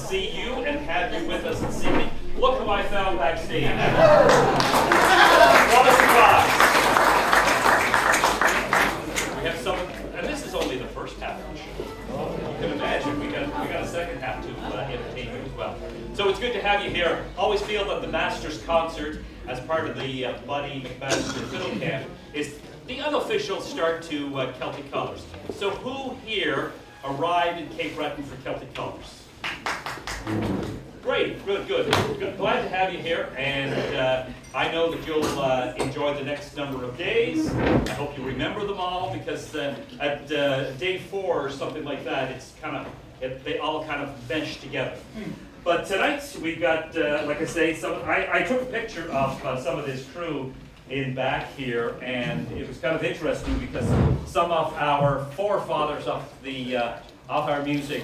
see you and have you with us this evening. Look who I found backstage. What a surprise. We have someone, and this is only the first half of the show. You can imagine, we got a second half to entertain you as well. So it's good to have you here. Always feel that the Masters concert, as part of the Buddy McMaster Fiddle Camp, is the unofficial start to Celtic Colors. So who here arrived in Cape Breton for Celtic Colors? Great, good. Glad to have you here, and I know that you'll enjoy the next number of days. I hope you remember them all, because at day 4 or something like that, it's they all kind of mesh together. But tonight we've got, like I say, I took a picture of some of this crew in back here, and it was kind of interesting because some of our forefathers of our music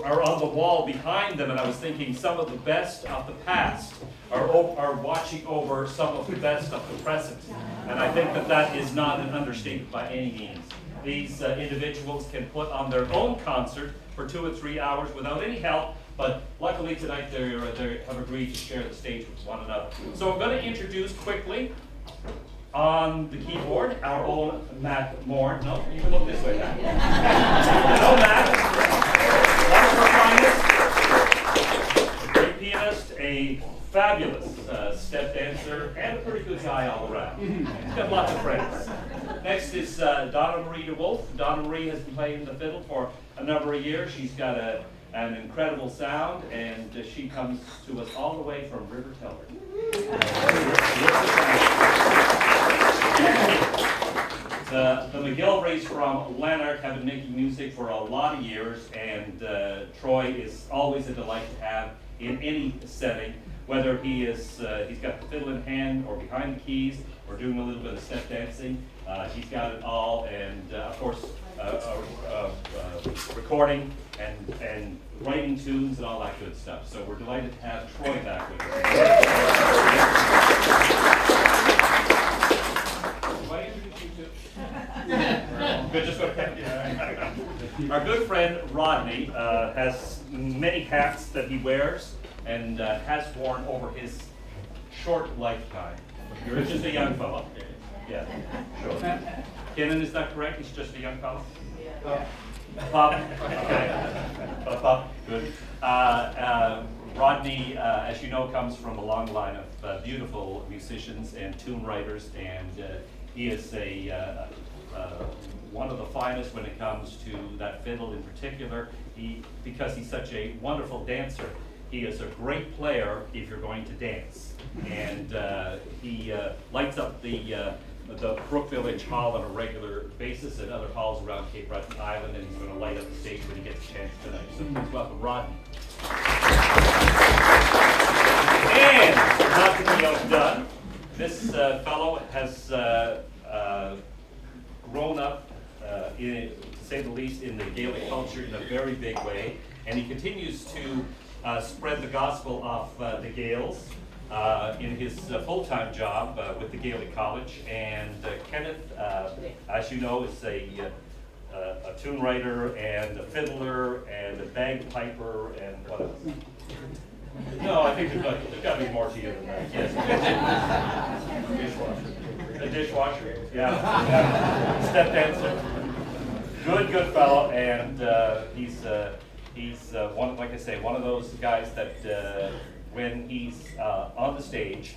are on the wall behind them, and I was thinking some of the best of the past are watching over some of the best of the present, and I think that is not an understatement by any means. These individuals can put on their own concert for 2 or 3 hours without any help, but luckily tonight they have agreed to share the stage with one another. So I'm going to introduce quickly on the keyboard our own Matt Moore. No, you can look this way, Matt. Hello, Matt. One of our finest. A great pianist, a fabulous step dancer, and a pretty good guy all around. He's got lots of friends. Next is Donna Marie DeWolf. Donna Marie has been playing the fiddle for a number of years. She's got an incredible sound, and she comes to us all the way from River Teller. The McGilrays from Lanark have been making music for a lot of years, and Troy is always a delight to have in any setting, whether he's got the fiddle in hand or behind the keys or doing a little bit of step dancing. He's got it all, and of course recording and writing tunes and all that good stuff. So we're delighted to have Troy back with us. Our good friend Rodney has many hats that he wears and has worn over his short lifetime. You're just a young fellow. Yeah, sure. Kenan, is that correct? He's just a young fellow? Yeah. Pop. Okay. Pop. Good. Rodney, as you know, comes from a long line of beautiful musicians and tune writers, and he is one of the finest when it comes to that fiddle in particular. Because he's such a wonderful dancer, he is a great player if you're going to dance. And he lights up the Brook Village Hall on a regular basis and other halls around Cape Breton Island, and he's going to light up the stage when he gets a chance tonight. So please welcome Rodney. And not to be outdone, this fellow has grown up, to say the least, in the Gaelic culture in a very big way, and he continues to spread the gospel of the Gaels in his full-time job with the Gaelic College. And Kenneth, as you know, is a tune writer and a fiddler and a bagpiper and what else? No, I think there's got to be more to you than that. Yes. Dishwasher. A dishwasher, yeah. Step dancer. Good fellow, and he's one, like I say, one of those guys that when he's on the stage,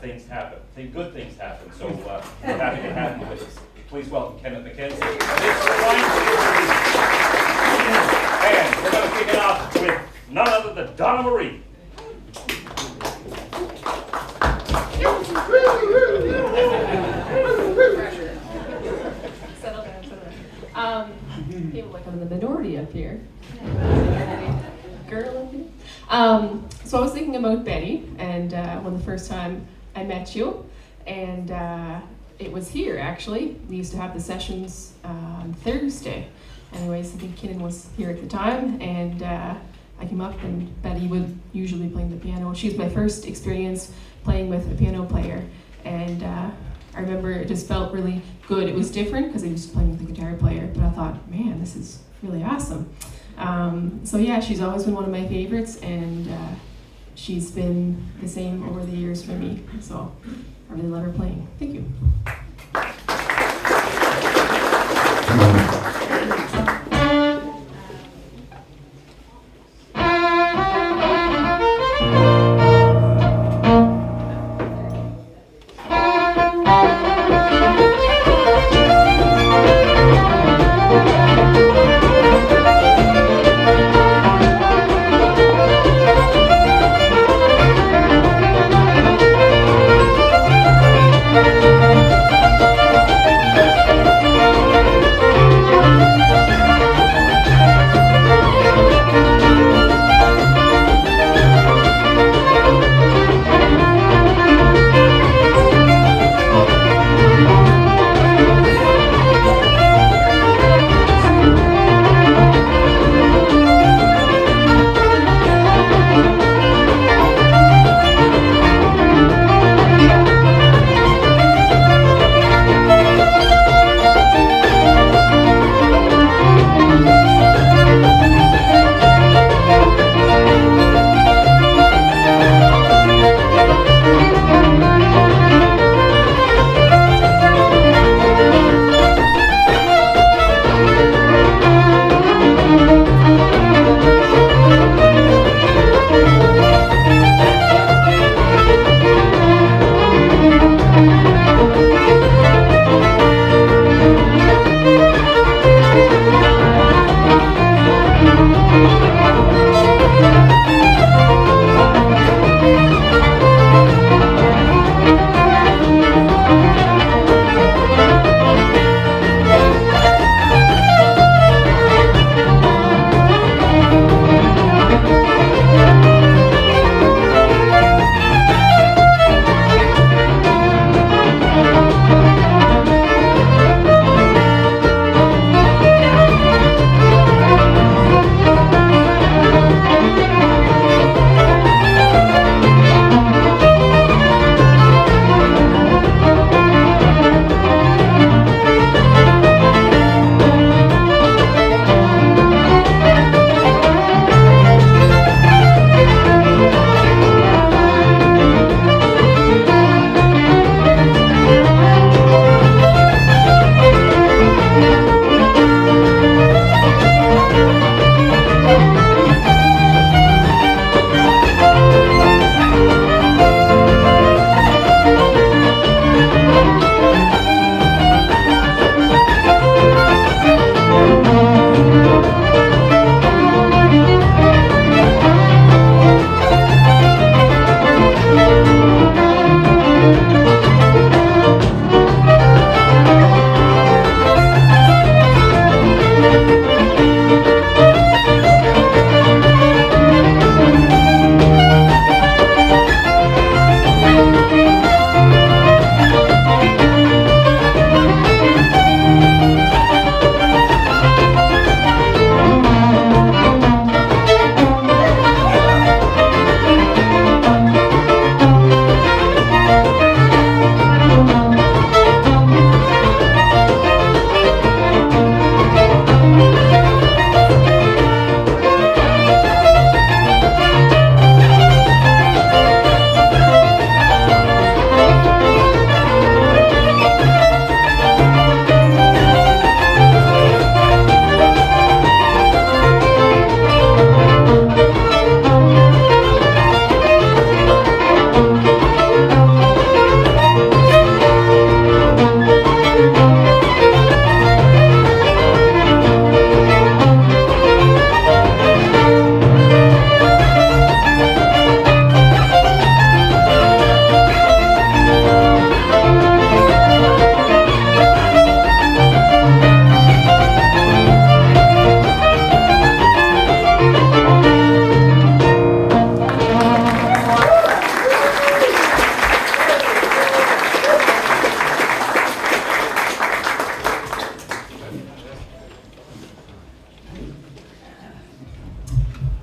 things happen. Good things happen. So we're happy to have him with us. Please welcome Kenneth McKenzie. And we're going to kick it off with none other than Donna Marie. People like I'm the minority up here. Girl up here. So I was thinking about Betty, and when the first time I met you, and it was here actually. We used to have the sessions on Thursday. Anyways, I think Kenan was here at the time, and I came up, and Betty would usually play the piano. She was my first experience playing with a piano player, and I remember it just felt really good. It was different because I was playing with a guitar player, but I thought, man, this is really awesome. So yeah, she's always been one of my favorites, and she's been the same over the years for me. So I really love her playing. Thank you.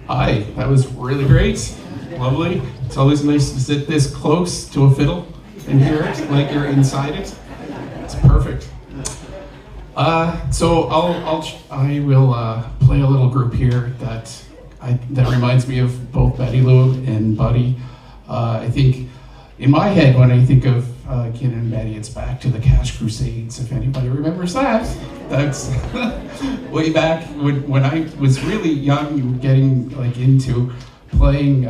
Hi, that was really great. Lovely. It's always nice to sit this close to a fiddle and hear it like you're inside it. It's perfect. So I will play a little group here that reminds me of both Betty Lou and Buddy. I think in my head when I think of Ken and Betty, it's back to the Cash Crusades. If anybody remembers that, that's way back when I was really young, getting like into playing.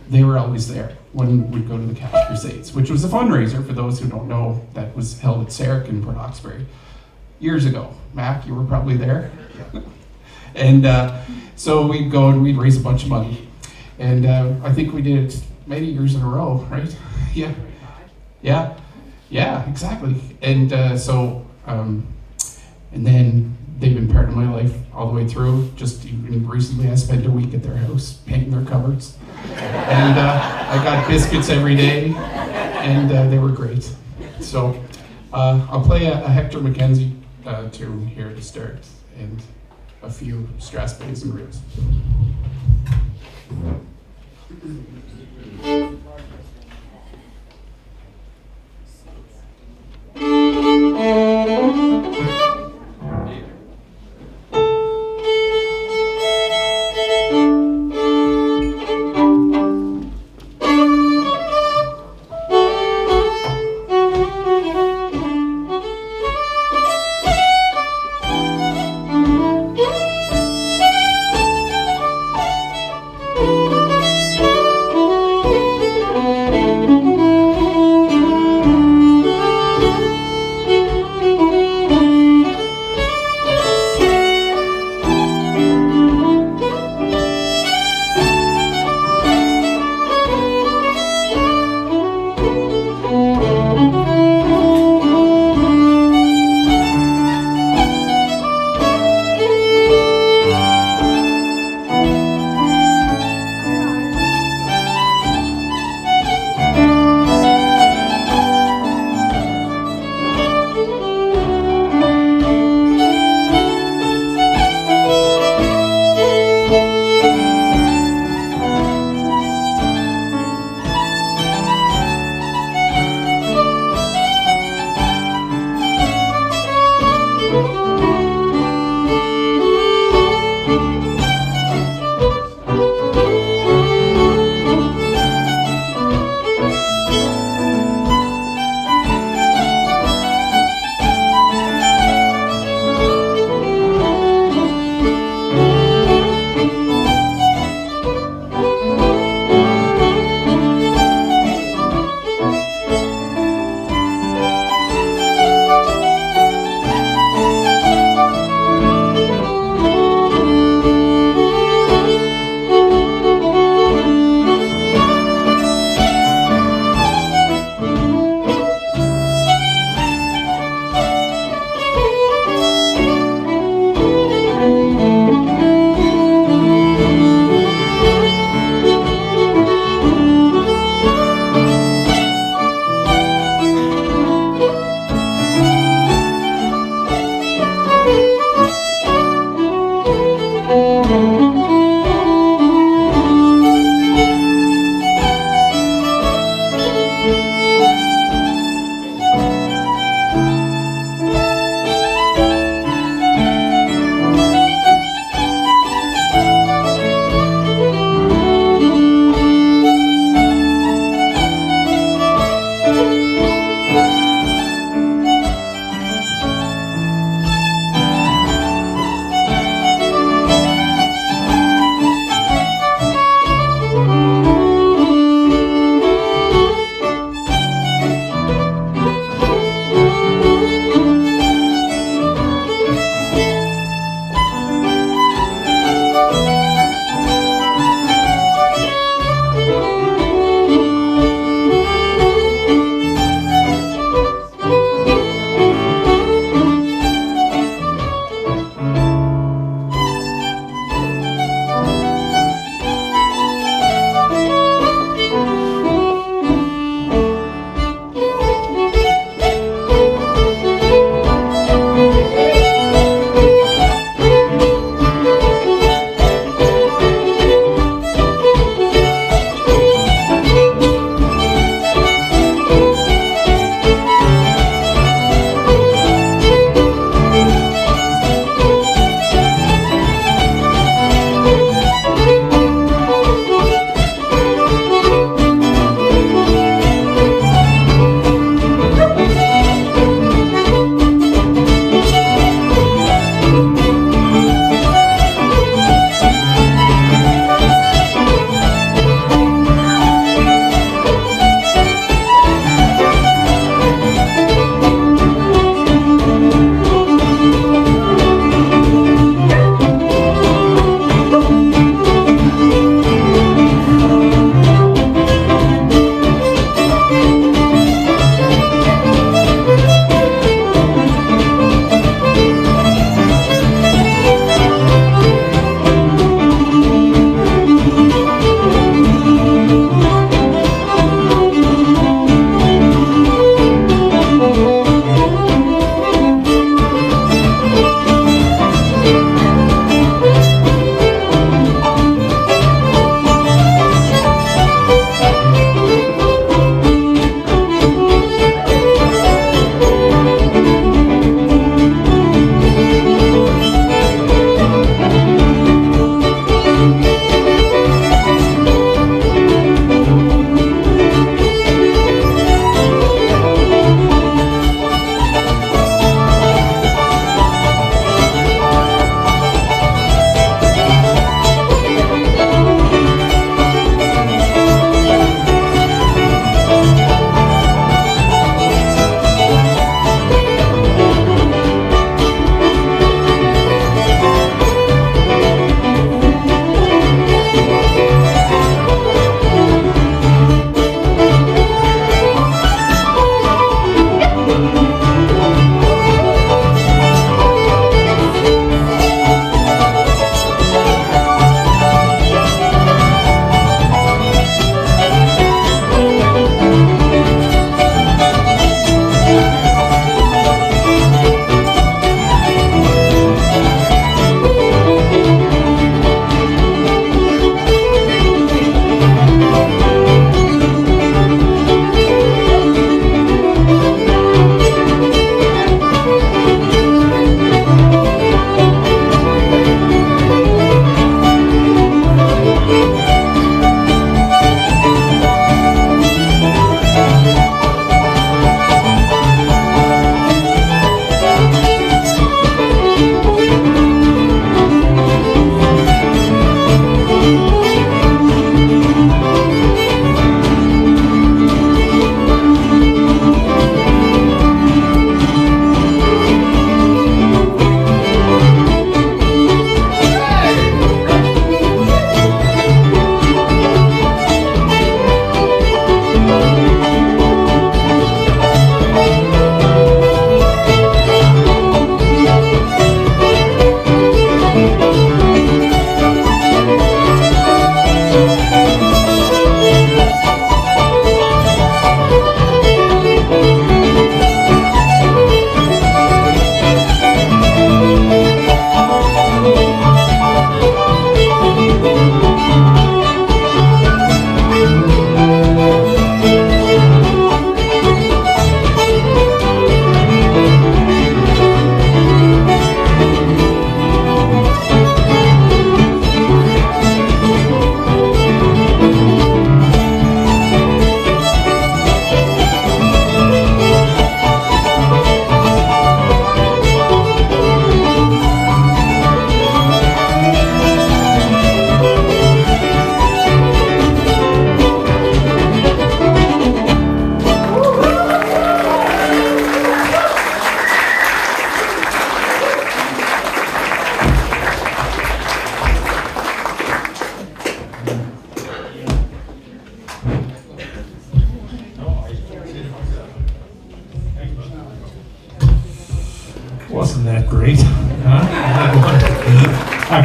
They were always there when we'd go to the Cash Crusades, which was a fundraiser for those who don't know. That was held at Sarek in Port Hawkesbury years ago. Mac, you were probably there. And so we'd go and we'd raise a bunch of money. And I think we did it many years in a row, right? Yeah, exactly. And and then they've been part of my life all the way through. Just even recently, I spent a week at their house painting their cupboards. And I got biscuits every day, and they were great. So I'll play a Hector McKenzie tune here to start, and a few Strasbergs and reels.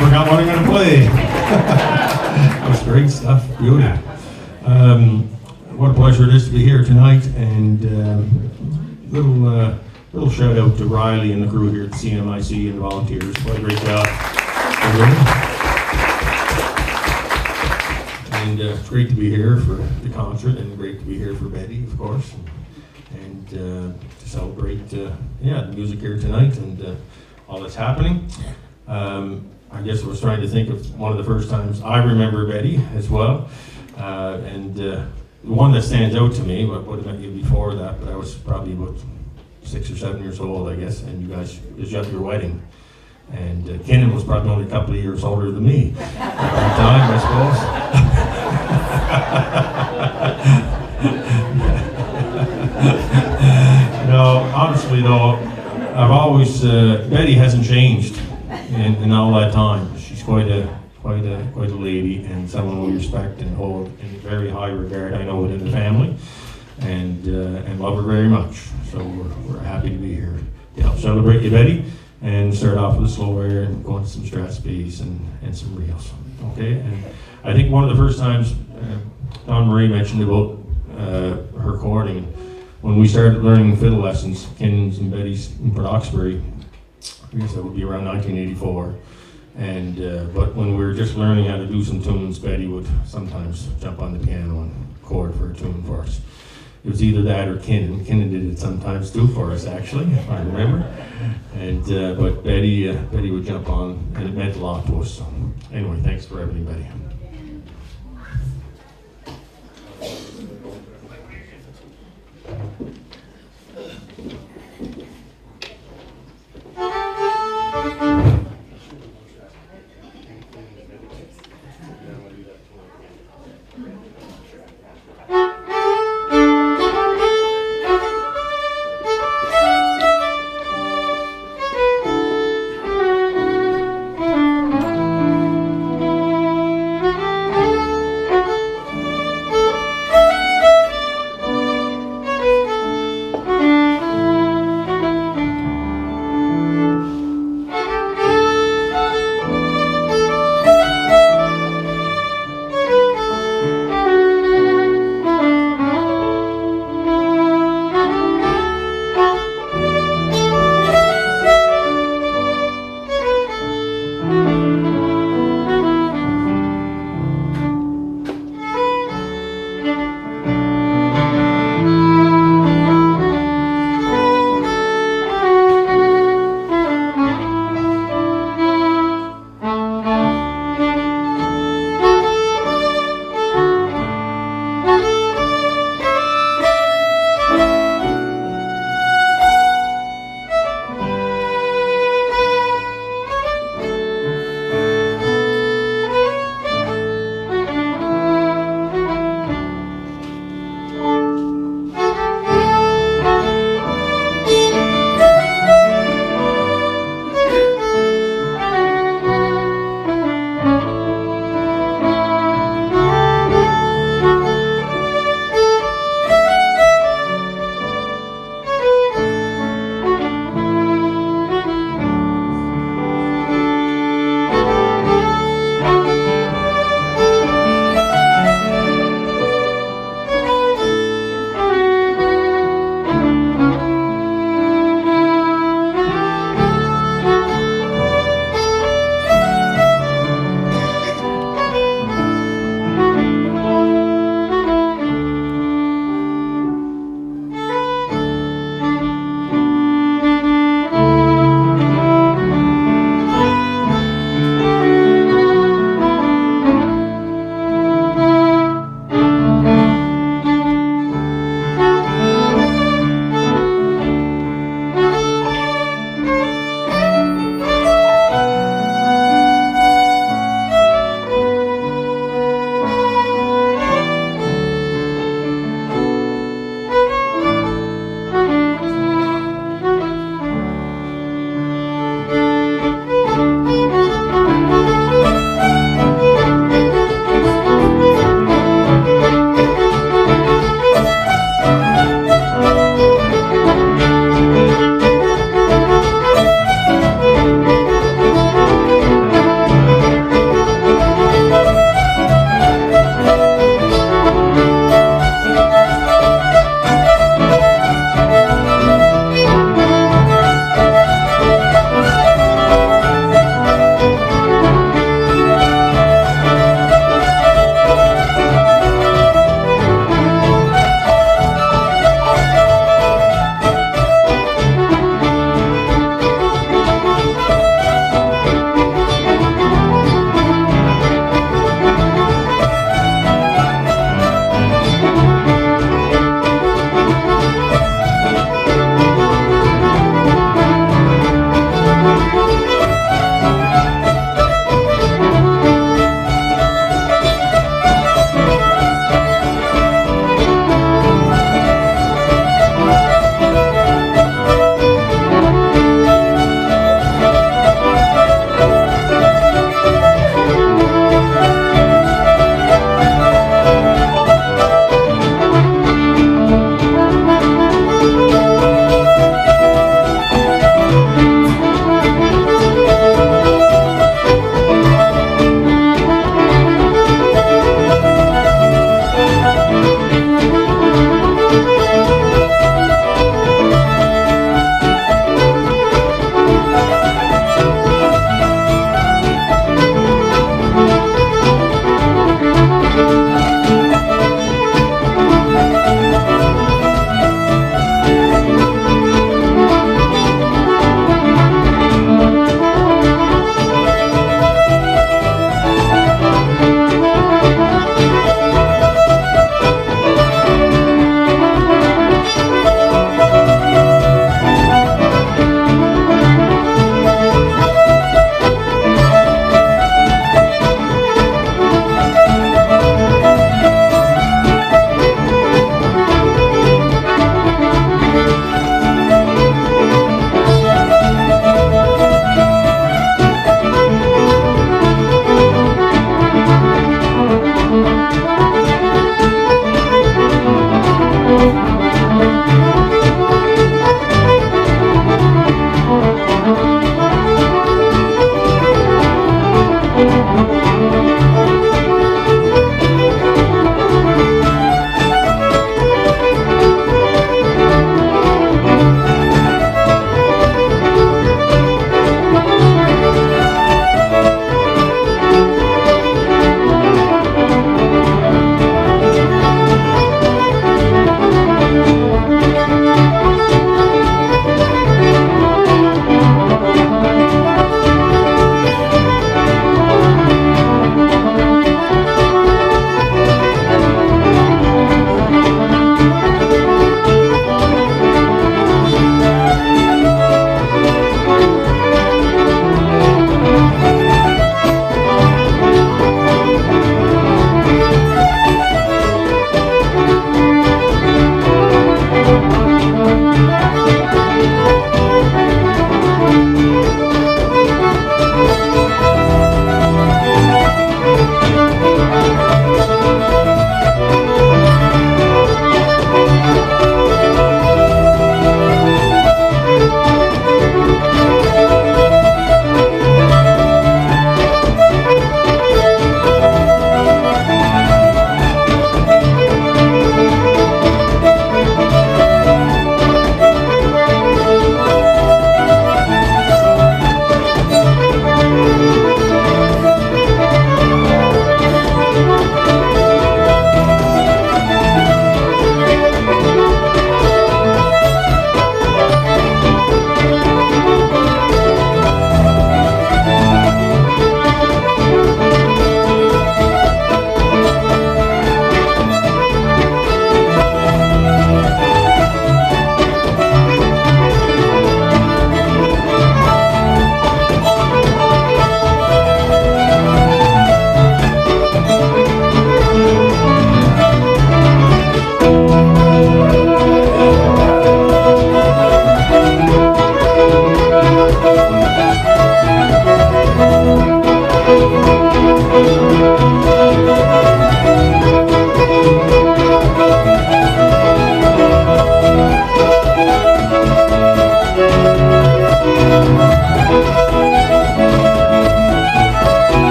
forgot what I'm going to play. That was great stuff. Beauty. What a pleasure it is to be here tonight, and little shout out to Riley and the crew here at CMIC and the volunteers. What a great job. And it's great to be here for the concert, and great to be here for Betty, of course, and to celebrate the music here tonight and all that's happening. I guess I was trying to think of one of the first times I remember Betty as well, and the one that stands out to me, but would have met you before that, but I was probably about 6 or 7 years old, I guess, and you guys, it was at your wedding. And Kenan was probably only a couple of years older than me at that time, I suppose. No, honestly though, I've always, Betty hasn't changed in all that time. She's quite a lady, and someone we respect and hold in very high regard, I know, within the family, and love her very much. So we're happy to be here to help celebrate you, Betty, and start off with a slow air and go into some Strathspeys and some reels. Okay, and I think one of the first times Don Marie mentioned about her chording, when we started learning fiddle lessons, Ken's and Betty's in Port Hawkesbury, I guess that would be around 1984. And but when we were just learning how to do some tunes, Betty would sometimes jump on the piano and chord for a tune for us. It was either that or Kenan. Kenan did it sometimes too for us, actually, if I remember. And but Betty would jump on, and it meant a lot to us. So anyway, thanks for everything, Betty.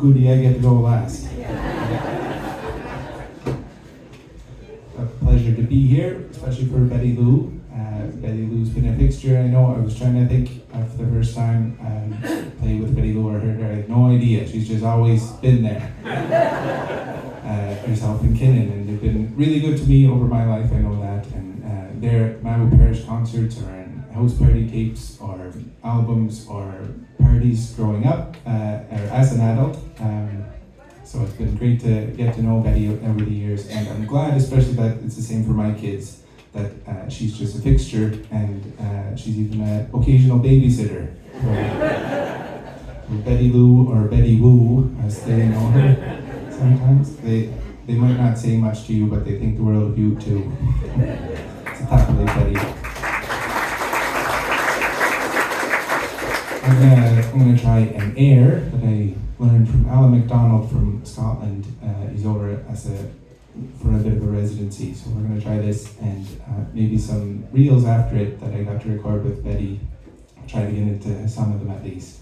goody, I get to go last. A pleasure to be here, especially for Betty Lou. Betty Lou's been a fixture. I know I was trying to think of the first time played with Betty Lou or heard her. I had no idea. She's just always been there. Herself and Kinnan, and they've been really good to me over my life. I know that. And their Mabu Parish concerts or in house party tapes or albums or parties growing up or as an adult. So it's been great to get to know Betty over the years, and I'm glad especially that it's the same for my kids, that she's just a fixture and she's even an occasional babysitter for Betty Lou or Betty Woo, as they know her sometimes. They might not say much to you, but they think the world of you too. So tackle Betty. I'm gonna try an air that I learned from Alan MacDonald from Scotland. He's over for a bit of a residency, so we're gonna try this and maybe some reels after it that I got to record with Betty. I'll try to get into some of them at least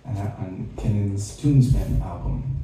on Kennan's Tunesmen album.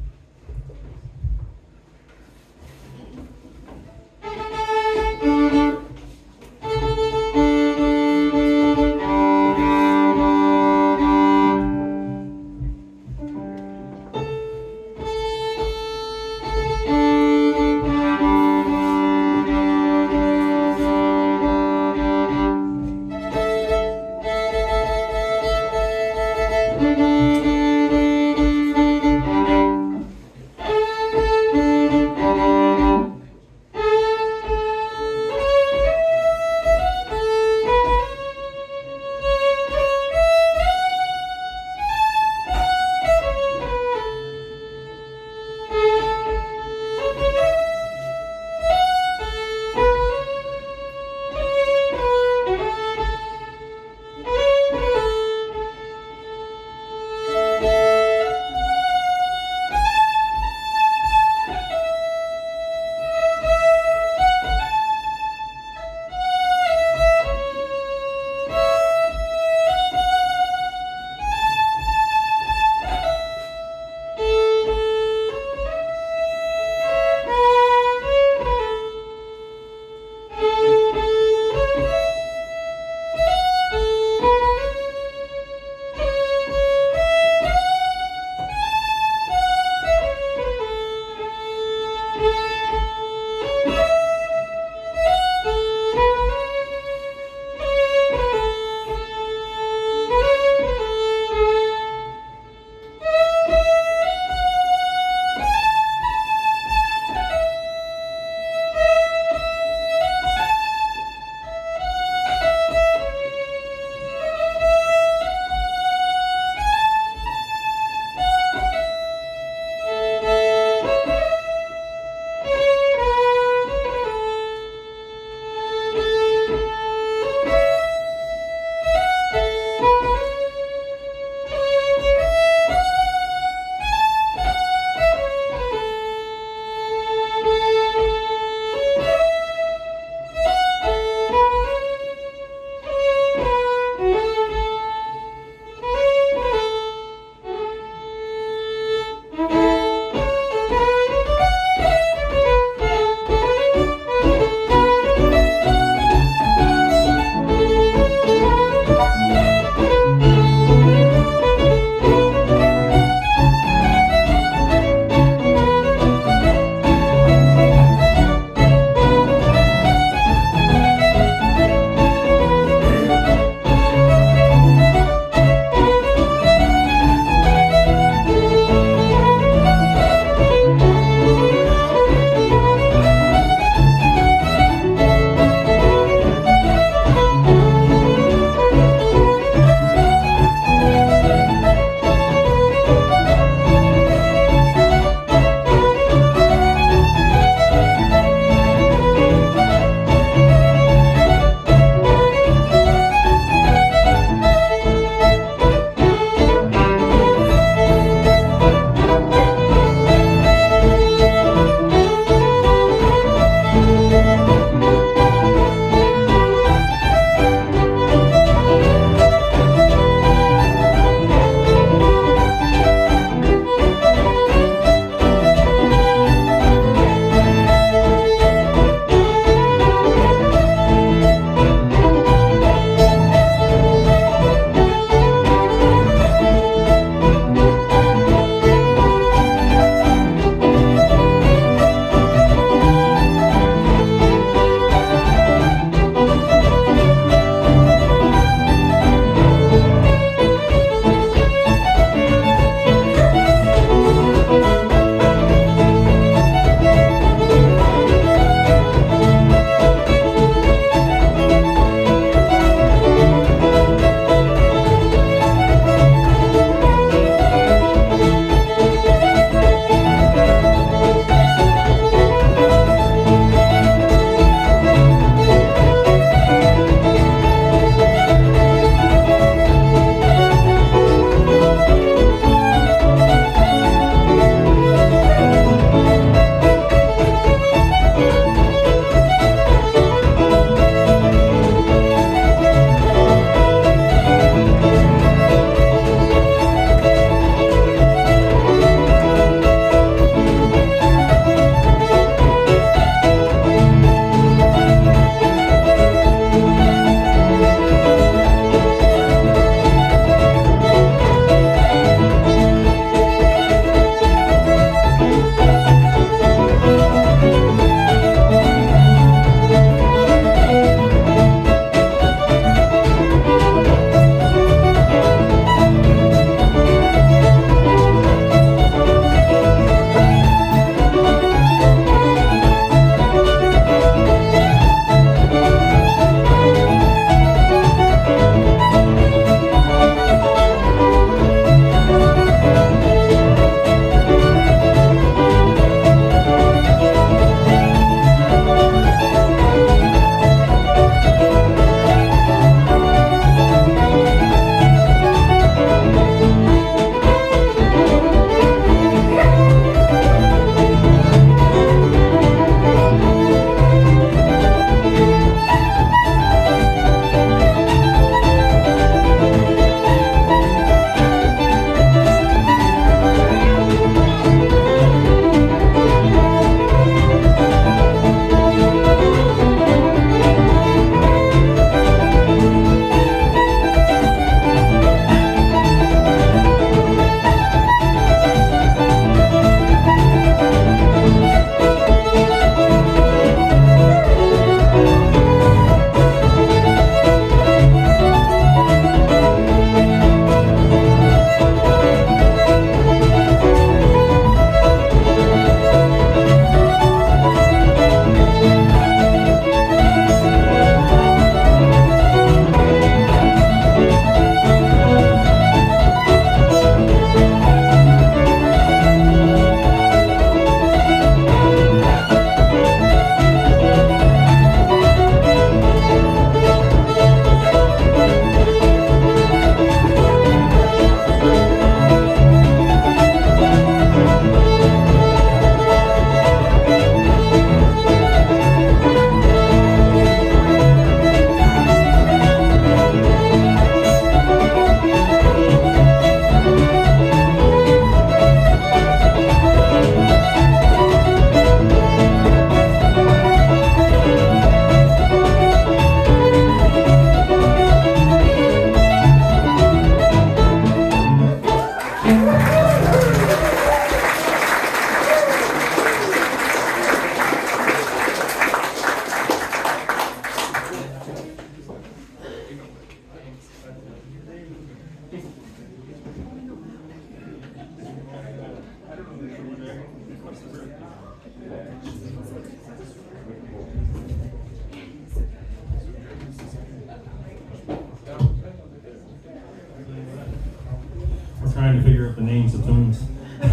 trying to figure out the names of tunes. We're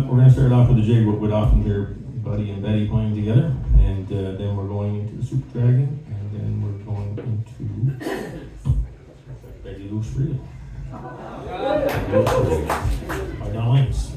going to start off with a jig, what would often hear Buddy and Betty playing together, and then we're going into the Super Dragon, and then we're going into Betty Lou's Freedom. By Don Lance.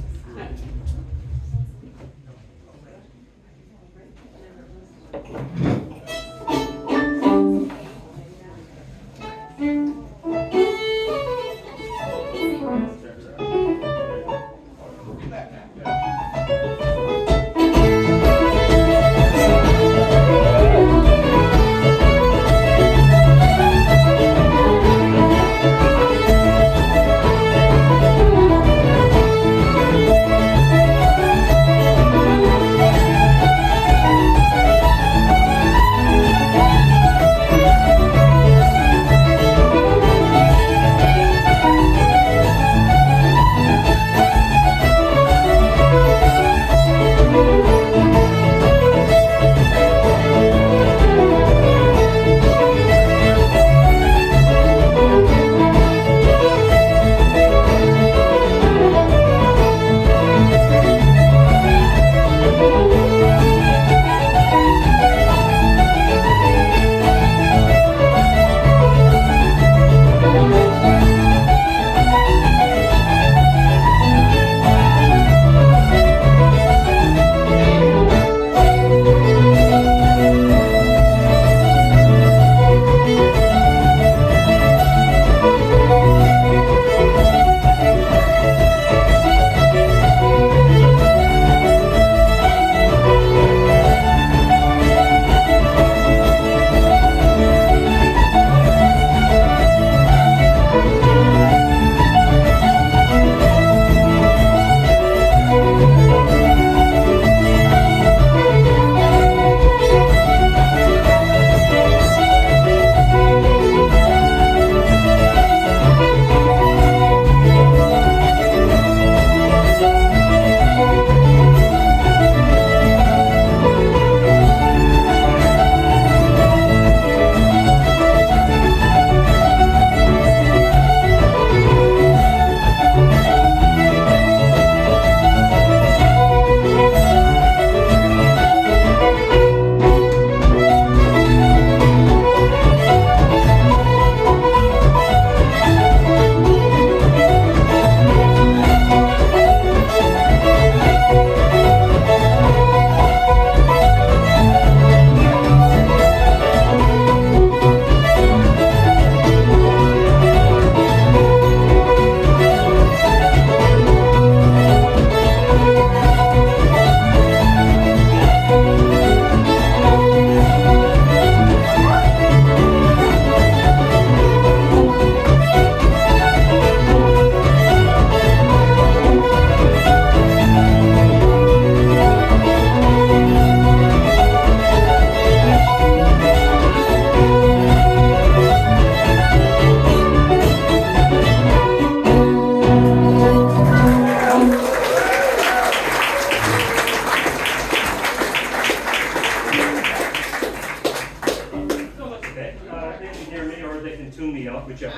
whichever.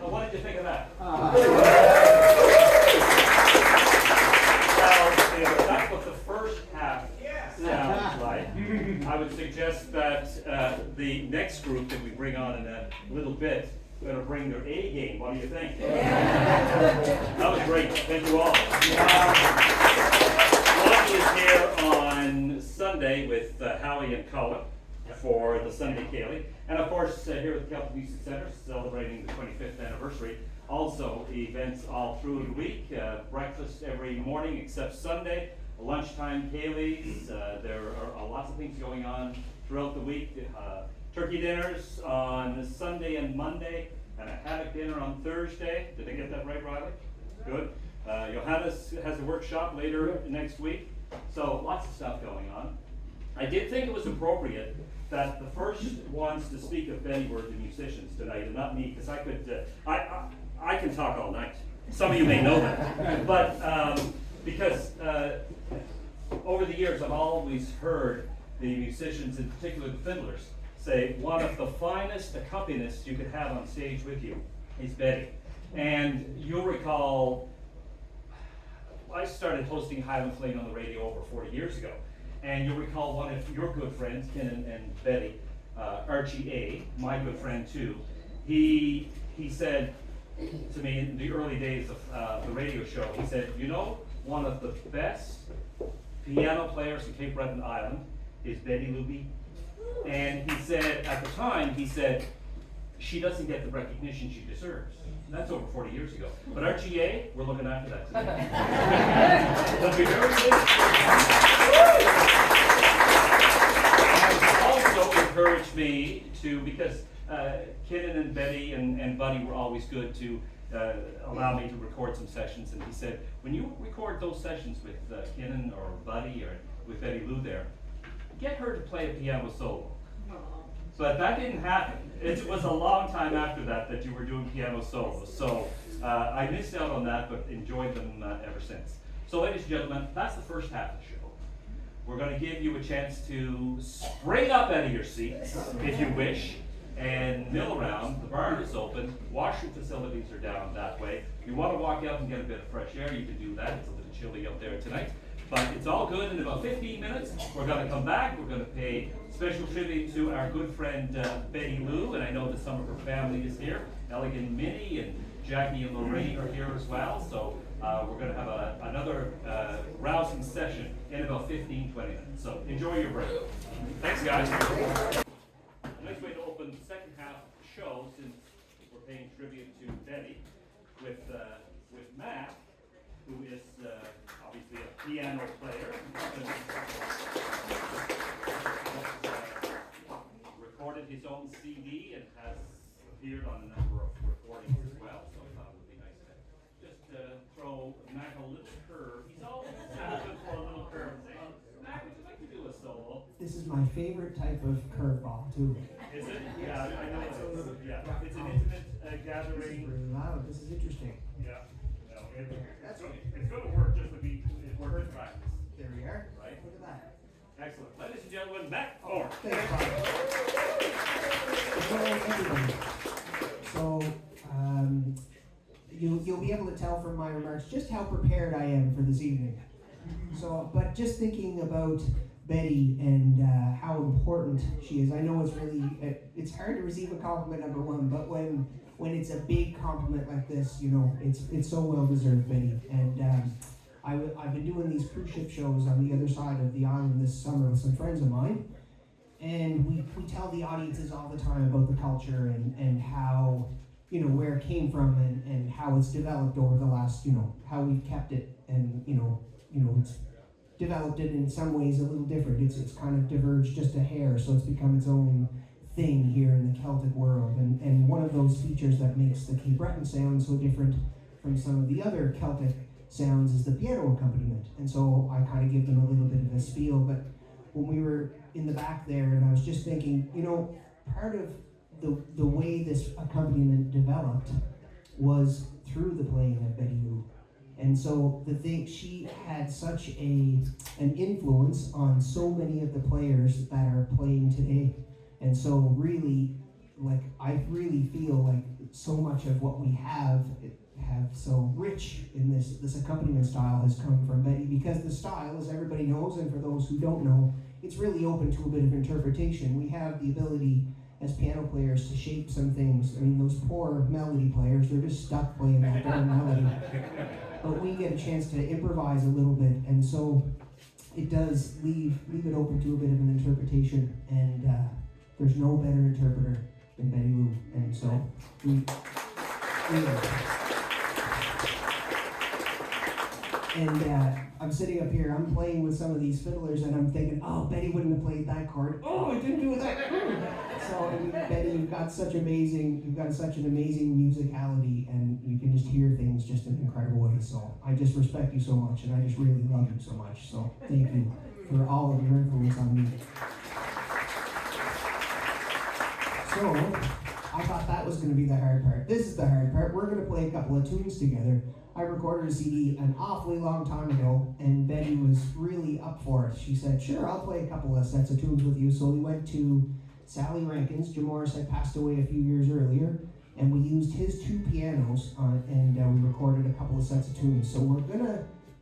What did you think of that? Well, if that's what the first half sounds like, I would suggest that the next group that we bring on in a little bit going to bring their A game. What do you think? That was great. Thank you all. Lonnie is here on Sunday with Howie and Colin for the Sunday Ceilidh. And of course, here at the Celtic Music Centre, celebrating the 25th anniversary. Also, events all through the week. Breakfast every morning except Sunday. Lunchtime Ceilidhs. There are lots of things going on throughout the week. Turkey dinners on Sunday and Monday, and a haddock dinner on Thursday. Did I get that right, Riley? Good. Johannes has a workshop later next week. So lots of stuff going on. I did think it was appropriate that the first ones to speak of Betty were the musicians tonight, and not me, because I could, I can talk all night. Some of you may know that, but because over the years I've always heard the musicians, in particular the fiddlers, say one of the finest accompanists you could have on stage with you is Betty. And you'll recall, I started hosting Highland Flame on the radio over 40 years ago. And you'll recall one of your good friends, Ken and Betty, Archie A., my good friend too, he said to me in the early days of the radio show, he said, you know, one of the best piano players in Cape Breton Island is Betty Luby. And he said, at the time, he said, she doesn't get the recognition she deserves. And that's over 40 years ago. But RGA, we're looking after that today. They'll be very good. And also encouraged me to, because Kinnan and Betty and Buddy were always good to allow me to record some sessions. And he said, when you record those sessions with Kinnan or Buddy or with Betty Lou there, get her to play a piano solo. But that didn't happen. It was a long time after that you were doing piano solos. So I missed out on that, but enjoyed them ever since. So ladies and gentlemen, that's the first half of the show. We're going to give you a chance to spring up out of your seats, if you wish, and mill around. The barn is open. Washroom facilities are down that way. If you want to walk out and get a bit of fresh air, you can do that. It's a little chilly up there tonight. But it's all good. In about 15 minutes, we're going to come back. We're going to pay special tribute to our good friend Betty Lou, and I know that some of her family is here. Elegant Minnie and Jackie and Lorraine are here as well. So we're going to have another rousing session in about 15, 20 minutes. So enjoy your break. Thanks, guys. A nice way to open the second half of the show, since we're paying tribute to Betty, with Matt, who is obviously a piano player. Recorded his own CD and has appeared on a number of recordings as well, so I thought it would be nice to just throw Matt a little curve. He's always good for a little curve. Matt, would you like to do a solo? This is my favorite type of curveball, too. Is it? Yeah, I know it is. Yeah, it's an intimate This is gathering. really loud. This is interesting. Yeah. No, it's going to work just to be, it works in practice. There we are. Right. Look at that. Excellent. Ladies and gentlemen, Matt Thorne. Thanks, Bob. So, you'll be able to tell from my remarks just how prepared I am for this evening. So, but just thinking about Betty and how important she is, I know it's really, it's hard to receive a compliment, number one, but when it's a big compliment like this, you know, it's so well deserved, Betty. And I've been doing these cruise ship shows on the other side of the island this summer with some friends of mine, and we tell the audiences all the time about the culture and how, you know, where it came from and how it's developed over the last, you know, how we've kept it, and you know it's developed it in some ways a little different. It's kind of diverged just a hair, so it's become its own thing here in the Celtic world. And one of those features that makes the Cape Breton sound so different from some of the other Celtic sounds is the piano accompaniment. And so I kind of give them a little bit of a spiel, but when we were in the back there, and I was just thinking, you know, part of the way this accompaniment developed was through the playing of Betty Lou. And so she had such an influence on so many of the players that are playing today. And so really, like, I really feel like so much of what we have so rich in this accompaniment style has come from Betty, because the style, as everybody knows, and for those who don't know, it's really open to a bit of interpretation. We have the ability as piano players to shape some things. I mean, those poor melody players, they're just stuck playing that darn melody. But we get a chance to improvise a little bit, and so it does leave it open to a bit of an interpretation, and there's no better interpreter than Betty Lou, and so I'm sitting up here, I'm playing with some of these fiddlers, and I'm thinking, oh, Betty wouldn't have played that chord. Oh, I didn't do that. So, I mean, Betty, you've got such an amazing musicality, and you can just hear things just in an incredible way. So I just respect you so much, and I just really love you so much. So thank you for all of your influence on me. So I thought that was going to be the hard part. This is the hard part. We're going to play a couple of tunes together. I recorded a CD an awfully long time ago, and Betty was really up for it. She said, sure, I'll play a couple of sets of tunes with you. So we went to Sally Rankin's. Jim Morris had passed away a few years earlier, and we used his 2 pianos and we recorded a couple of sets of tunes. So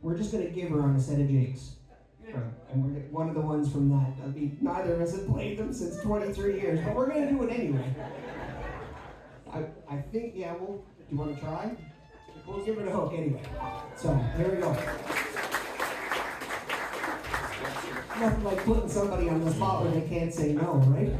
we're just gonna give her on a set of jigs. And we're one of the ones from that. I mean, neither of us have played them since 23 years, but we're gonna do it anyway. I think, yeah, do you want to try? We'll give it a hook anyway. So, here we go. Nothing like putting somebody on the spot where they can't say no, right?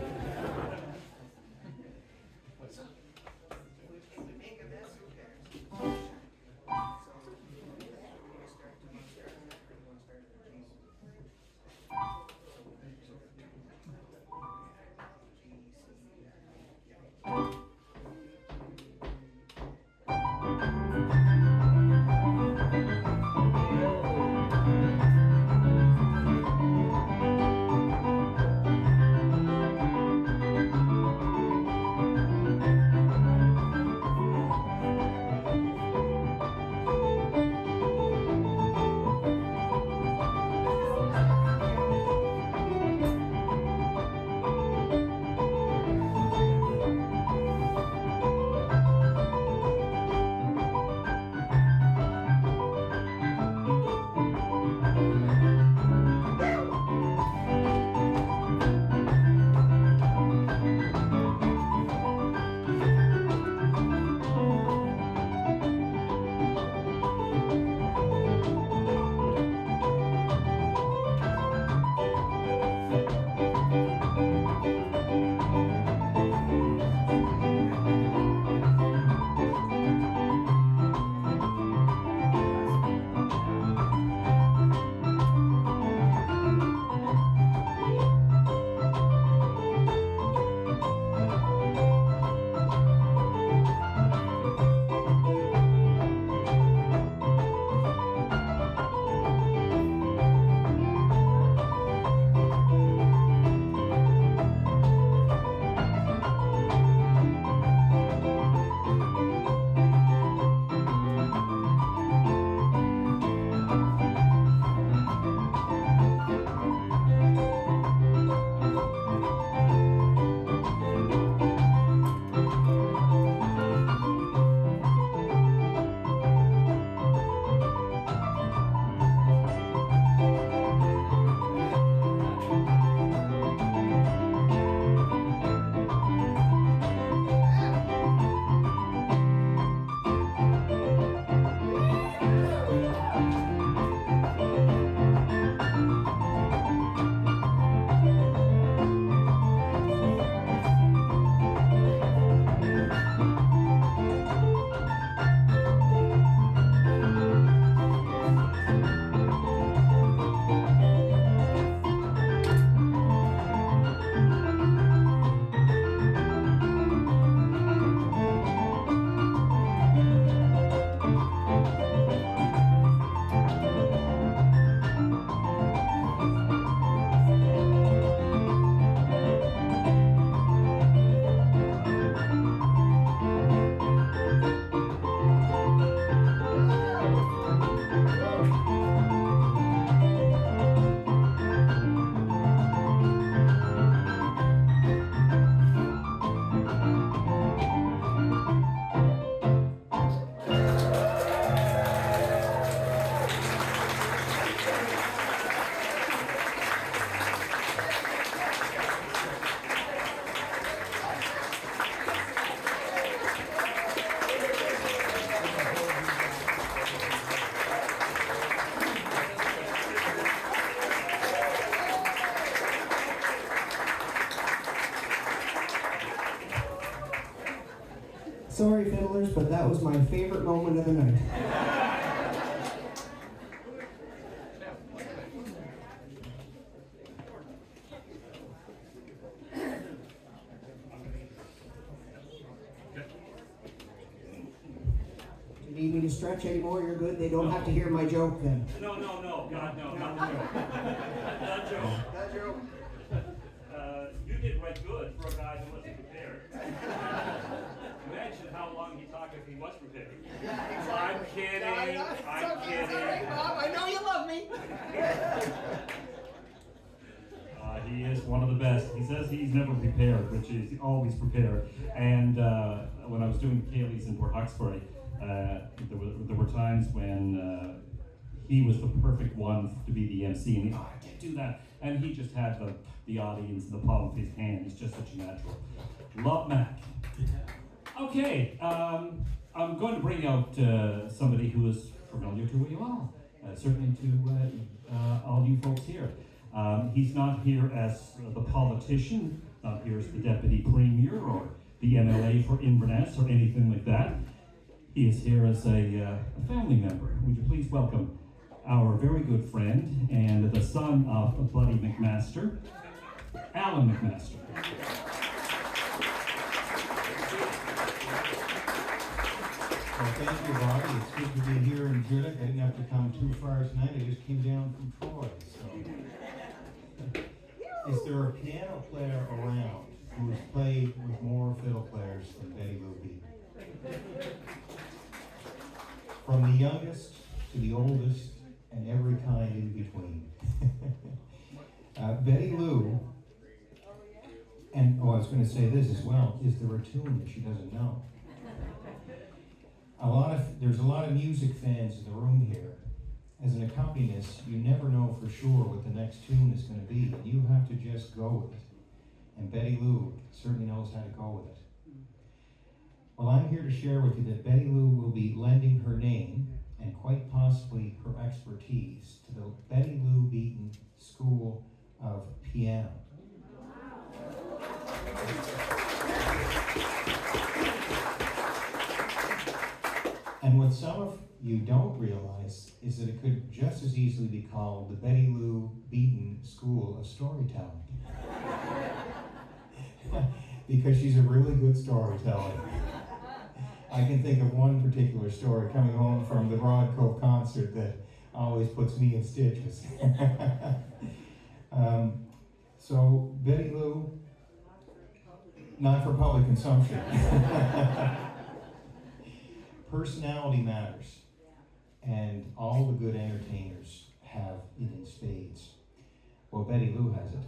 Sorry, fiddlers, but that was my favorite moment of the night. Do you need me to stretch anymore? You're good? They don't have to hear my joke then. No, God, no, not the joke. Not joke. That joke. You did right good for a guy who wasn't prepared. Imagine how long he talked if he was prepared. I'm kidding. I'm kidding. Bob. I know you love me. He is is one of the best. He says he's never prepared, which is always prepared. And when I was doing Kaylee's in Port Hawkesbury, there were times when he was the perfect one to be the MC, and I can't do that. And he just had the audience in the palm of his hand. He's just such a natural. Love Mac. Okay, I'm going to bring out somebody who is familiar to you all, certainly to all you folks here. He's not here as the politician, not here as the deputy premier or the MLA for Inverness or anything like that. He is here as a family member. Would you please welcome our very good friend and the son of Buddy McMaster, Alan McMaster. Well, thank you, Bobby. It's good to be here in Zurich. I didn't have to come too far tonight. I just came down from Troy. So, is there a piano player around who has played with more fiddle players than Betty Lou Beaton? From the youngest to the oldest and every kind in between. Betty Lou, and I was going to say this as well, is there a tune that she doesn't know? There's a lot of music fans in the room here. As an accompanist, you never know for sure what the next tune is going to be. You have to just go with it. And Betty Lou certainly knows how to go with it. Well, I'm here to share with you that Betty Lou will be lending her name and quite possibly her expertise to the Betty Lou Beaton School of Piano. And what some of you don't realize is that it could just as easily be called the Betty Lou Beaton School of Storytelling. Because she's a really good storyteller. I can think of one particular story coming home from the Broad Cove concert that always puts me in stitches. So Betty Lou, not for public consumption. Personality matters, and all the good entertainers have it in spades. Well, Betty Lou has it.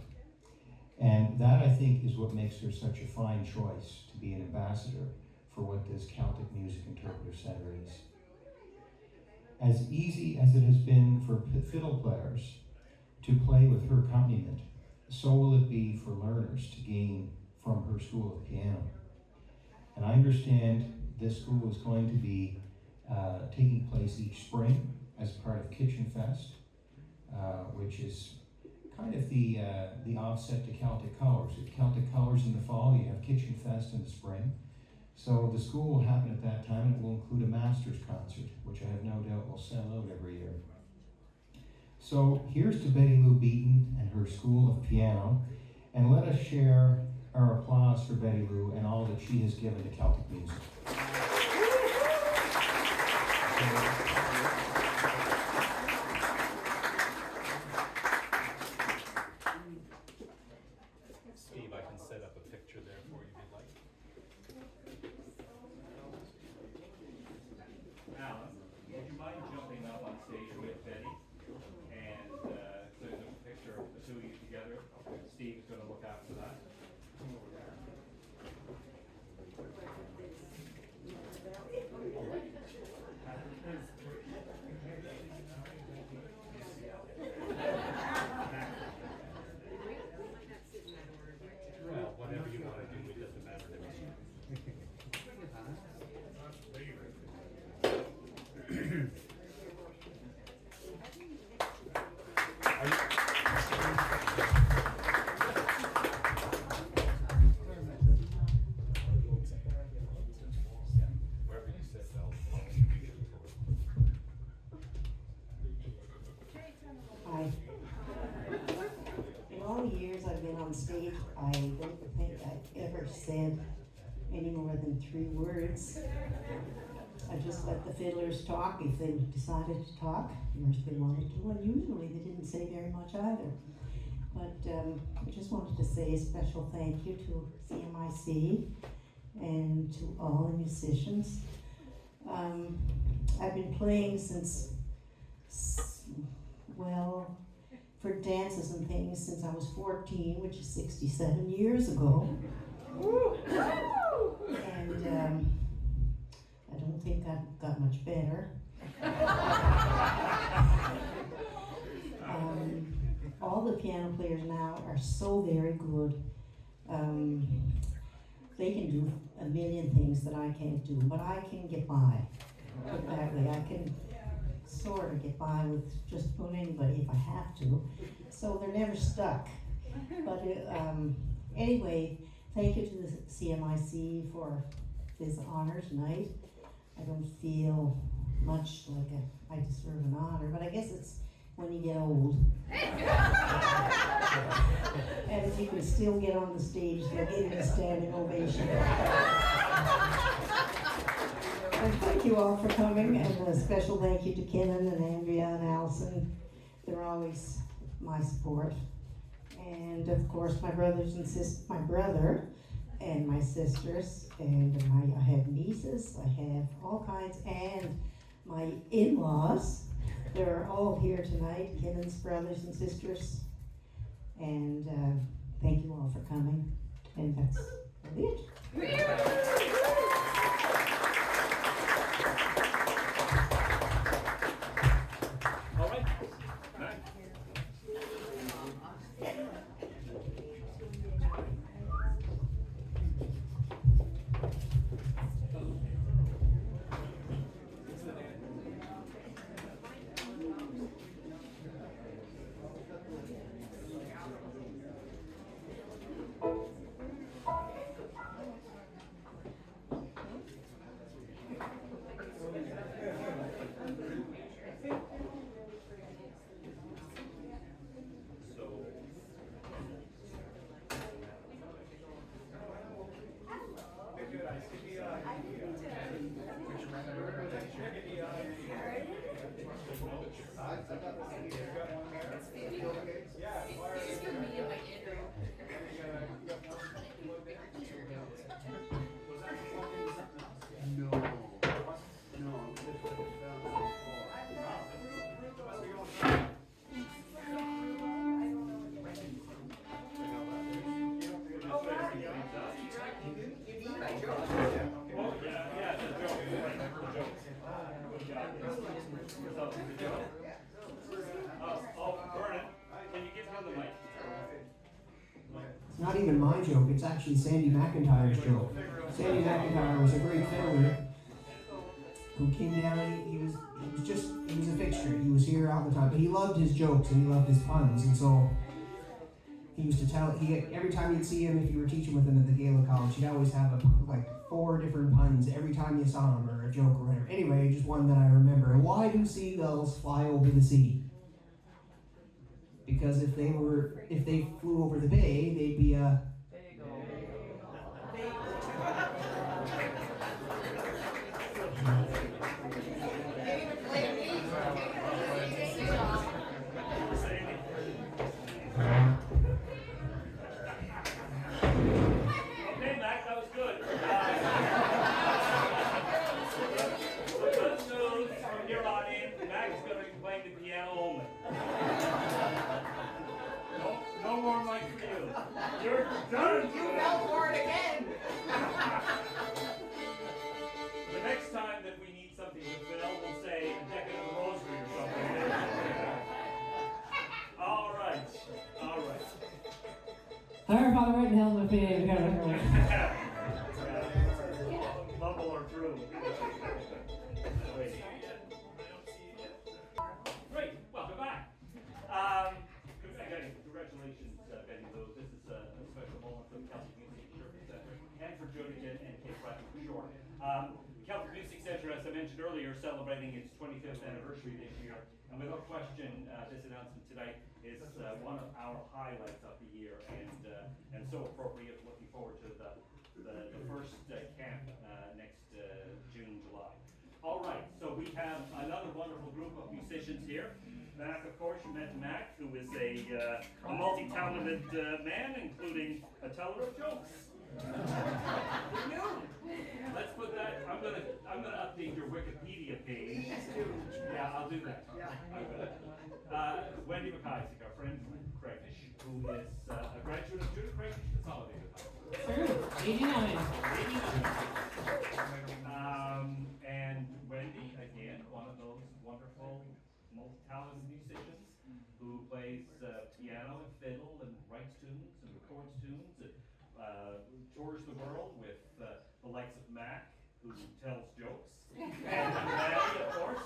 And that, I think, is what makes her such a fine choice to be an ambassador for what this Celtic Music Interpreter Center is. As easy as it has been for fiddle players to play with her accompaniment, so will it be for learners to gain from her school of piano. And I understand this school is going to be taking place each spring as part of Kitchen Fest, which is kind of the offset to Celtic Colors. With Celtic Colors in the fall, you have Kitchen Fest in the spring. So the school will happen at that time, and it will include a master's concert, which I have no doubt will sell out every year. So here's to Betty Lou Beaton and her School of Piano, and let us share our applause for Betty Lou and all that she has given to Celtic music. Steve, I can set up a picture there for you if you'd like. Alan, would you mind jumping up on stage with Betty? And so there's a picture of the two of you together. Steve's going to look after that. Well, whatever you want to do, it doesn't matter to me. Wherever you sit, I'll introduce you. Hi. In all the years I've been on stage, I don't think I've ever said any more than 3 words. I just let the fiddlers talk if they decided to talk, or if they wanted to. And usually they didn't say very much either. But I just wanted to say a special thank you to CMIC and to all the musicians. I've been playing since, well, for dances and things since I was 14, which is 67 years ago. And I don't think I've got much better. All the piano players now are so very good. They can do a million things that I can't do, but I can get by. Put it that way, I can sort of get by with just about anybody if I have to. So they're never stuck. But anyway, thank you to the CMIC for this honor tonight. I don't feel much like I deserve an honor, but I guess it's when you get old. And if you can still get on the stage, they'll give you a standing ovation. And thank you all for coming, and a special thank you to Kenan and Andrea and Allison. They're always my support. And of course, my brothers and my brother and my sisters, and I have nieces, I have all kinds, and my in-laws. They're all here tonight, Kenan's brothers and sisters. And thank you all for coming. And that's it. All right. Mac. It's not even my joke, it's actually Sandy McIntyre's joke. Sandy McIntyre was a great fiddler who came down, he was a fixture. He was here all the time, but he loved his jokes and he loved his puns, and so he used to tell, every time you'd see him, if you were teaching with him at the Gala College, he'd always have like 4 different puns every time you saw him, or a joke or whatever. Anyway, just one that I remember. Why do seagulls fly over the sea? Because if they flew over the bay, they'd be a... There you go. Okay, Mac, that was good. The good news from here on in, Mac's going to be playing the piano only. No more mic for you. You're done. You fell for it again! The next time that we need something to fill, we'll say a decade of the rosary or something. All right. Our Father art in heaven, Bubble or true. Great. Welcome back. Again, congratulations, Betty Lou. This is a special moment for the Celtic Music Center and for Jodigan and Kate Bradley for sure. The Celtic Music Center, as I mentioned earlier, celebrating its 25th anniversary this year. And without question, this announcement tonight is one of our highlights of the year, and so appropriate. Looking forward to the first camp next June, July. All right, so we have another wonderful group of musicians here. Mac, of course, you met Mac, who is a multi-talented man, including a teller of jokes. Let's put that. I'm gonna update your Wikipedia page. Yeah, I'll do that. Wendy McIsaac, our friend from Crayfish, who is a graduate of Judith Crayfish Consolidated High School. True. 89. And Wendy, again, one of those wonderful, multi-talented musicians who plays piano and fiddle and writes tunes and records tunes and tours the world with the likes of Mac, who tells jokes, and Maddie, of course.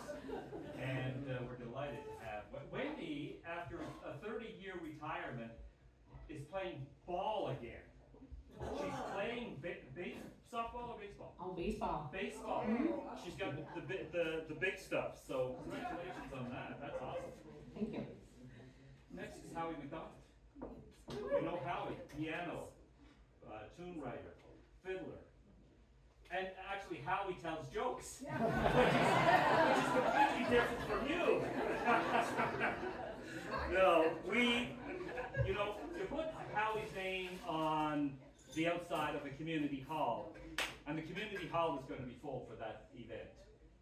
And we're delighted to have Wendy, after a 30-year retirement, is playing ball again. She's playing softball or baseball? Oh, baseball. Baseball. She's got the big stuff. So congratulations on that. That's awesome. Thank you. Next is Howie McDonald. You know Howie, piano, tune writer, fiddler. And actually, Howie tells jokes, which is completely different from you. No, you put Howie's name on the outside of a community hall, and the community hall is going to be full for that event.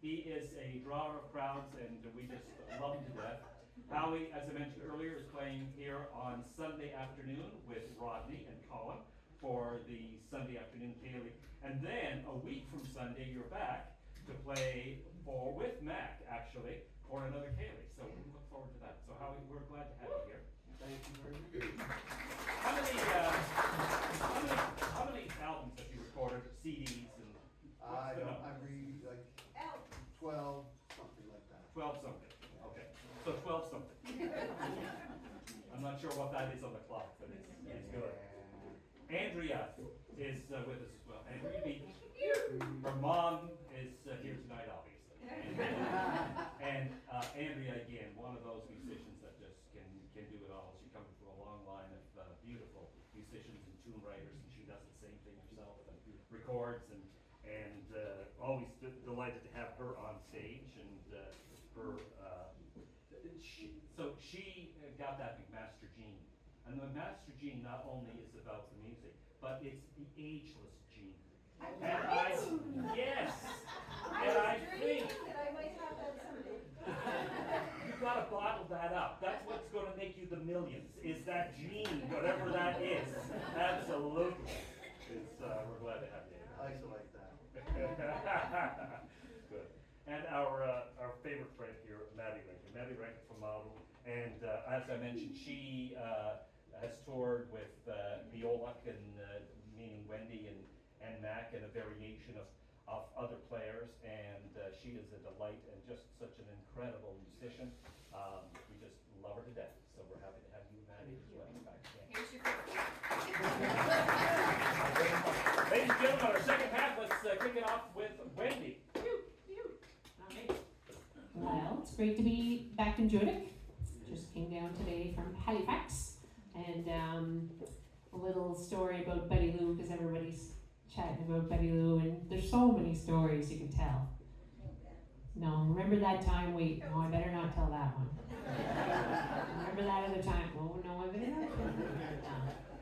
He is a drawer of crowds, and we just love him to death. Howie, as I mentioned earlier, is playing here on Sunday afternoon with Rodney and Colin for the Sunday afternoon Kaylee. And then a week from Sunday, you're back to play with Mac, actually, for another Kaylee. So we look forward to that. So Howie, we're glad to have you here. Thank you very much. How many albums have you recorded, CDs, and I read like 12, something like that. 12 something. Okay, so 12 something. I'm not sure what that is on the clock, but it's good. Andrea is with us as well. Andrea Beaton. Her mom is here tonight, obviously. And Andrea, again, one of those musicians that just can do it all. She comes from a long line of beautiful musicians and tune writers, and she does the same thing herself and records and always delighted to have her on stage and she got that McMaster gene. And the McMaster gene not only is about the music, but it's the ageless gene. Yes! And I think that I might have that someday. you've got to bottle that up. That's what's going to make you the millions, is that gene, whatever that is. Absolutely. We're glad to have you. I used to like that. Good. And our favorite friend here, Maddie Rankin. Maddie Rankin from Model. And as I mentioned, she has toured with Biolak, and meaning Wendy and Mac, and a variation of other players. And she is a delight and just such an incredible musician. We just love her to death. So we're happy to have you, Maddie, as well. Here's your Ladies and gentlemen, our second half, let's kick it off with Wendy. Well, it's great to be back in Judith. Just came down today from Halifax. And a little story about Betty Lou, because everybody's chatting about Betty Lou, and there's so many stories you can tell. No, remember that time? Wait, no, I better not tell that one. Remember that other time? Oh, no, I better not tell that. No.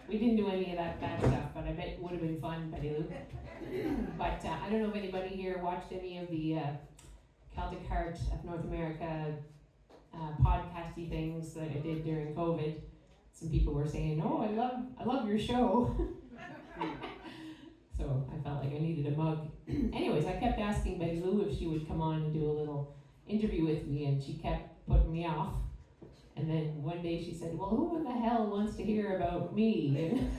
We didn't do any of that bad stuff, but I bet it would have been fun, Betty Lou. But I don't know if anybody here watched any of the Celtic Heart of North America podcasty things that I did during COVID. Some people were saying, "Oh, I love your show." So I felt like I needed a mug. Anyways, I kept asking Betty Lou if she would come on and do a little interview with me, and she kept putting me off. And then one day she said, "Well, who in the hell wants to hear about me?" And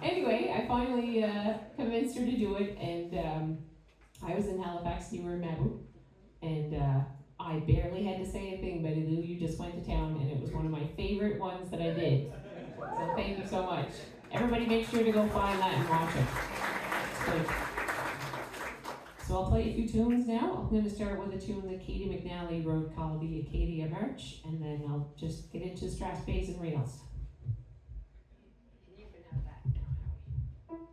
anyway, I finally convinced her to do it, and I was in Halifax, you were in Mabu, and I barely had to say a thing, Betty Lou. You just went to town, and it was one of my favorite ones that I did. So thank you so much. Everybody make sure to go find that and watch it. So I'll play a few tunes now. I'm going to start with a tune that Katie McNally wrote called the Acadia March, and then I'll just get into Strass Bays and Reels. And you can have that now, Howie.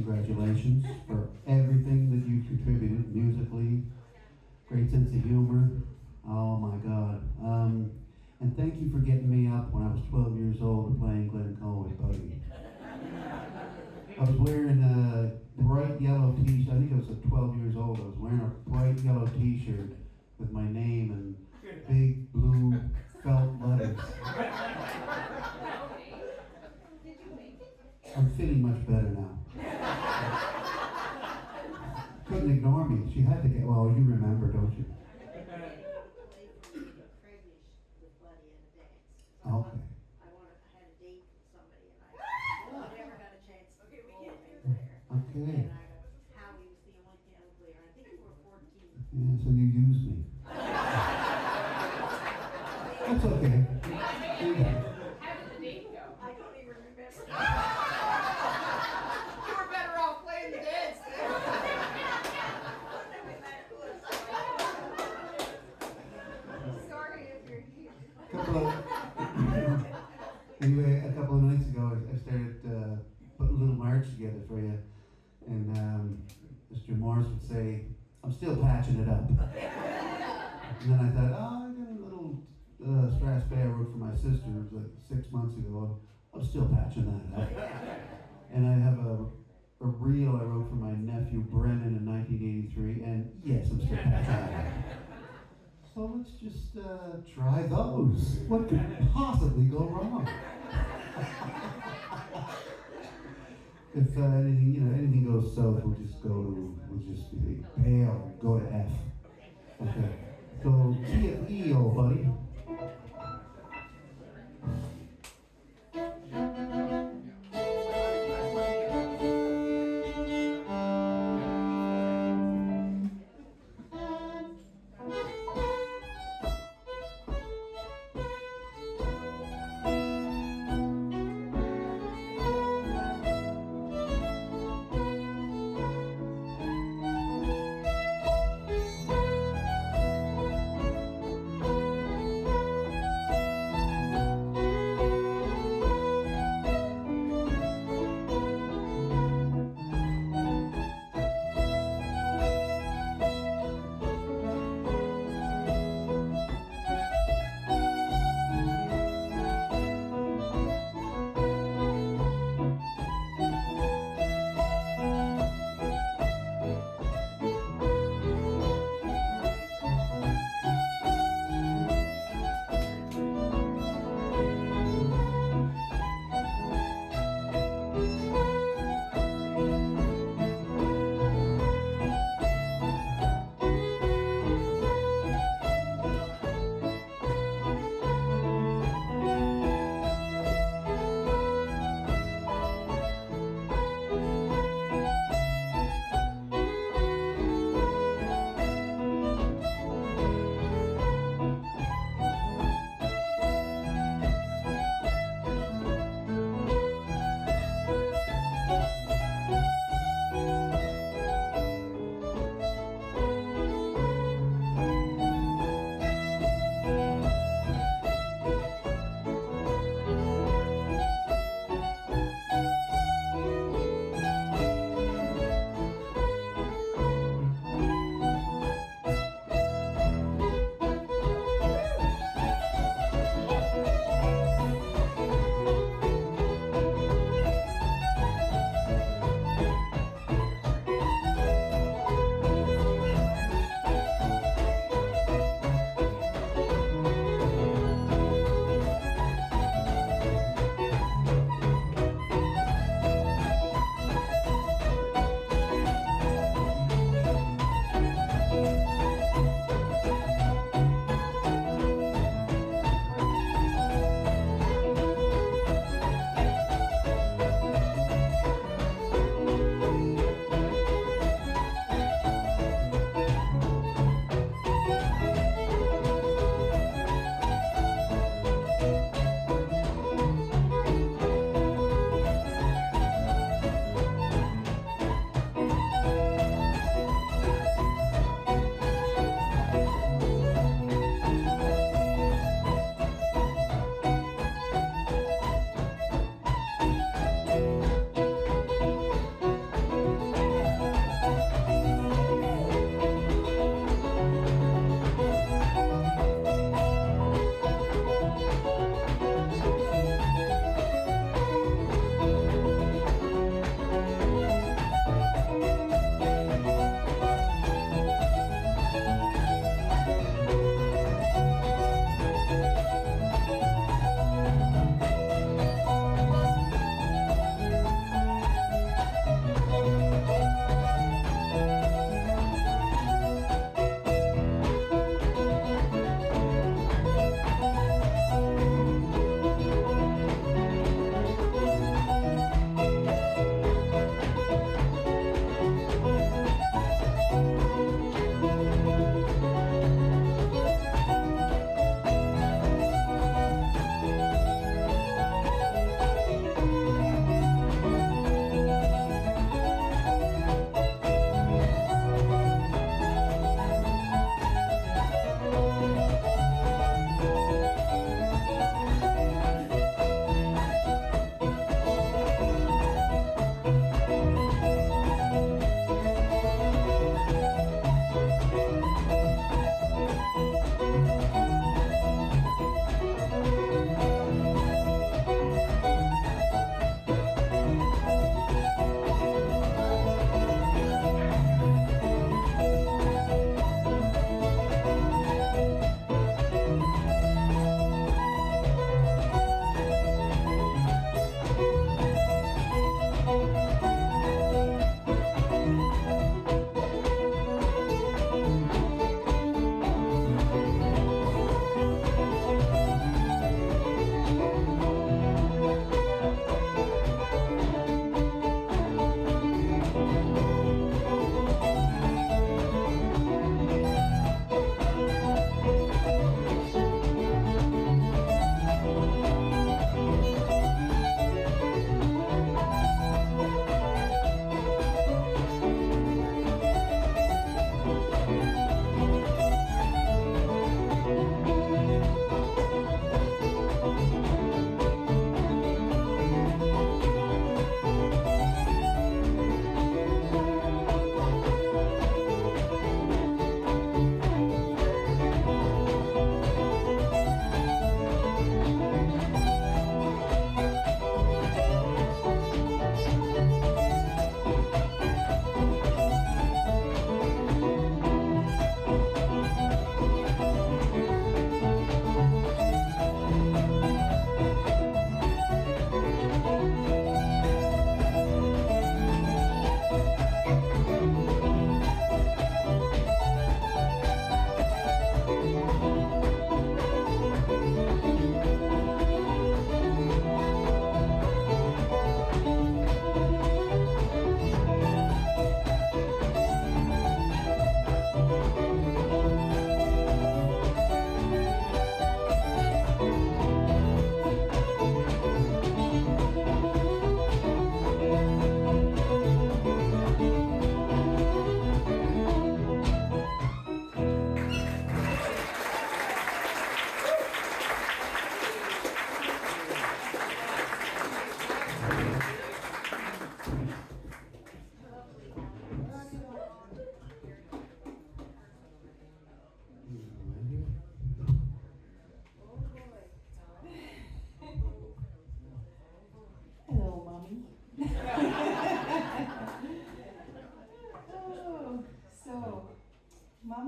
congratulations for everything that you've contributed musically. Great sense of humor. Oh my God. And thank you for getting me up when I was 12 years old and playing Glencoe with Buddy. I was wearing a bright yellow t-shirt. I think I was 12 years old. I was wearing a bright yellow t-shirt with my name and big blue felt letters. I'm feeling much better now. Couldn't ignore me. She had to get, well, you remember, don't you? Okay. I had a date with somebody and I never got a chance to go there. Okay. And Howie was the only piano player. I think we were 14. Yeah, so you used me. That's okay. How did the date go? I don't even remember. You were better off playing the dance then. Sorry if you're here. Anyway, a couple of nights ago, I started putting a little march together for you, and Mr. Morris would say, "I'm still patching it up." And then I thought, oh, I got a little Strasberg I wrote for my sister, it was like 6 months ago. I'm still patching that up. And I have a reel I wrote for my nephew Brennan in 1983, and yes, I'm still patching that up. So let's just try those. What could possibly go wrong? If anything goes south, we'll just bail and go to F. Okay. So key of E, old buddy.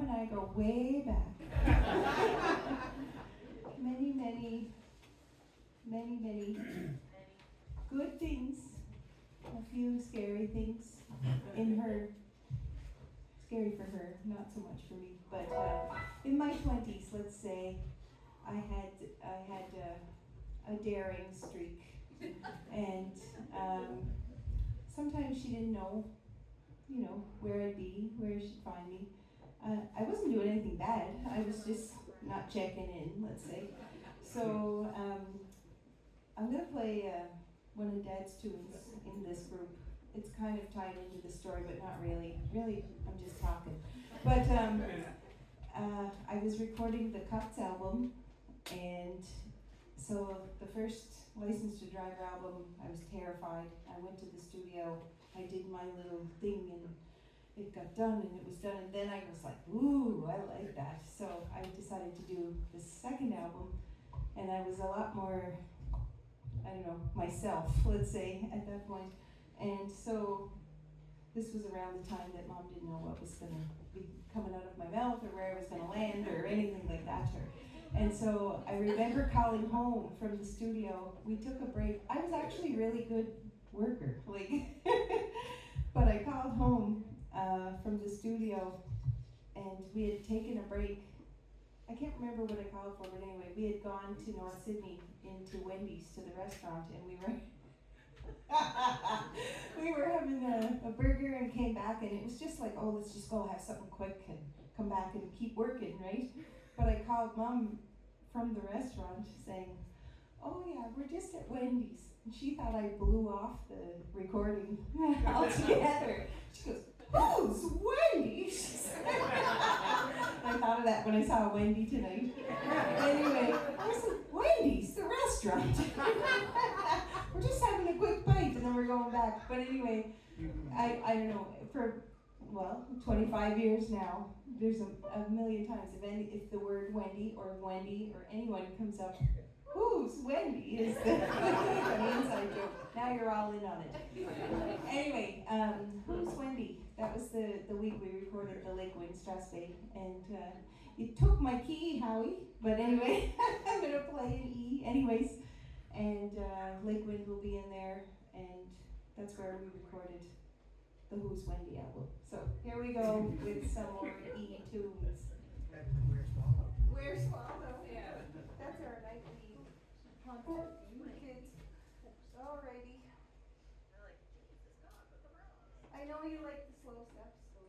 Mom and I go way back. many good things, a few scary things in her. Scary for her, not so much for me. But in my 20s, let's say, I had a daring streak, and sometimes she didn't know, where I'd be, where she'd find me. I wasn't doing anything bad. I was just not checking in, let's say. So I'm gonna play one of Dad's tunes in this group. It's kind of tied into the story, but not really. Really, I'm just talking. But I was recording the Cuts album, and so the first License to Drive album, I was terrified. I went to the studio, I did my little thing, and it got done, and it was done, and then I was like, ooh, I like that. So I decided to do the second album, and I was a lot more, myself, let's say, at that point. And so this was around the time that Mom didn't know what was going to be coming out of my mouth or where I was going to land or anything like that to her. And so I remember calling home from the studio. We took a break. I was actually a really good worker, but I called home from the studio, and we had taken a break. I can't remember what I called for, but anyway, we had gone to North Sydney into Wendy's to the restaurant, and we were we were having a burger and came back, and it was just like, oh, let's just go have something quick and come back and keep working, right? But I called Mom from the restaurant saying, oh yeah, we're just at Wendy's. And she thought I blew off the recording altogether. She goes, who's Wendy? I thought of that when I saw Wendy tonight. Anyway, I said, Wendy's, the restaurant. We're just having a quick bite and then we're going back. But anyway, I don't know, for 25 years now, there's a million times if the word Wendy or anyone comes up, who's Wendy is the inside joke. Now you're all in on it. Anyway, who's Wendy? That was the week we recorded the Lake Wind Strass Bay, and you took my key, Howie. But anyway, I'm gonna play an E anyways, and Lake Wind will be in there, and that's where we recorded the Who's Wendy album. So here we go with some more E tunes. Where's Swallow? Yeah. That's our nightly concert for kids. Alrighty. I know you like the slow steps, so.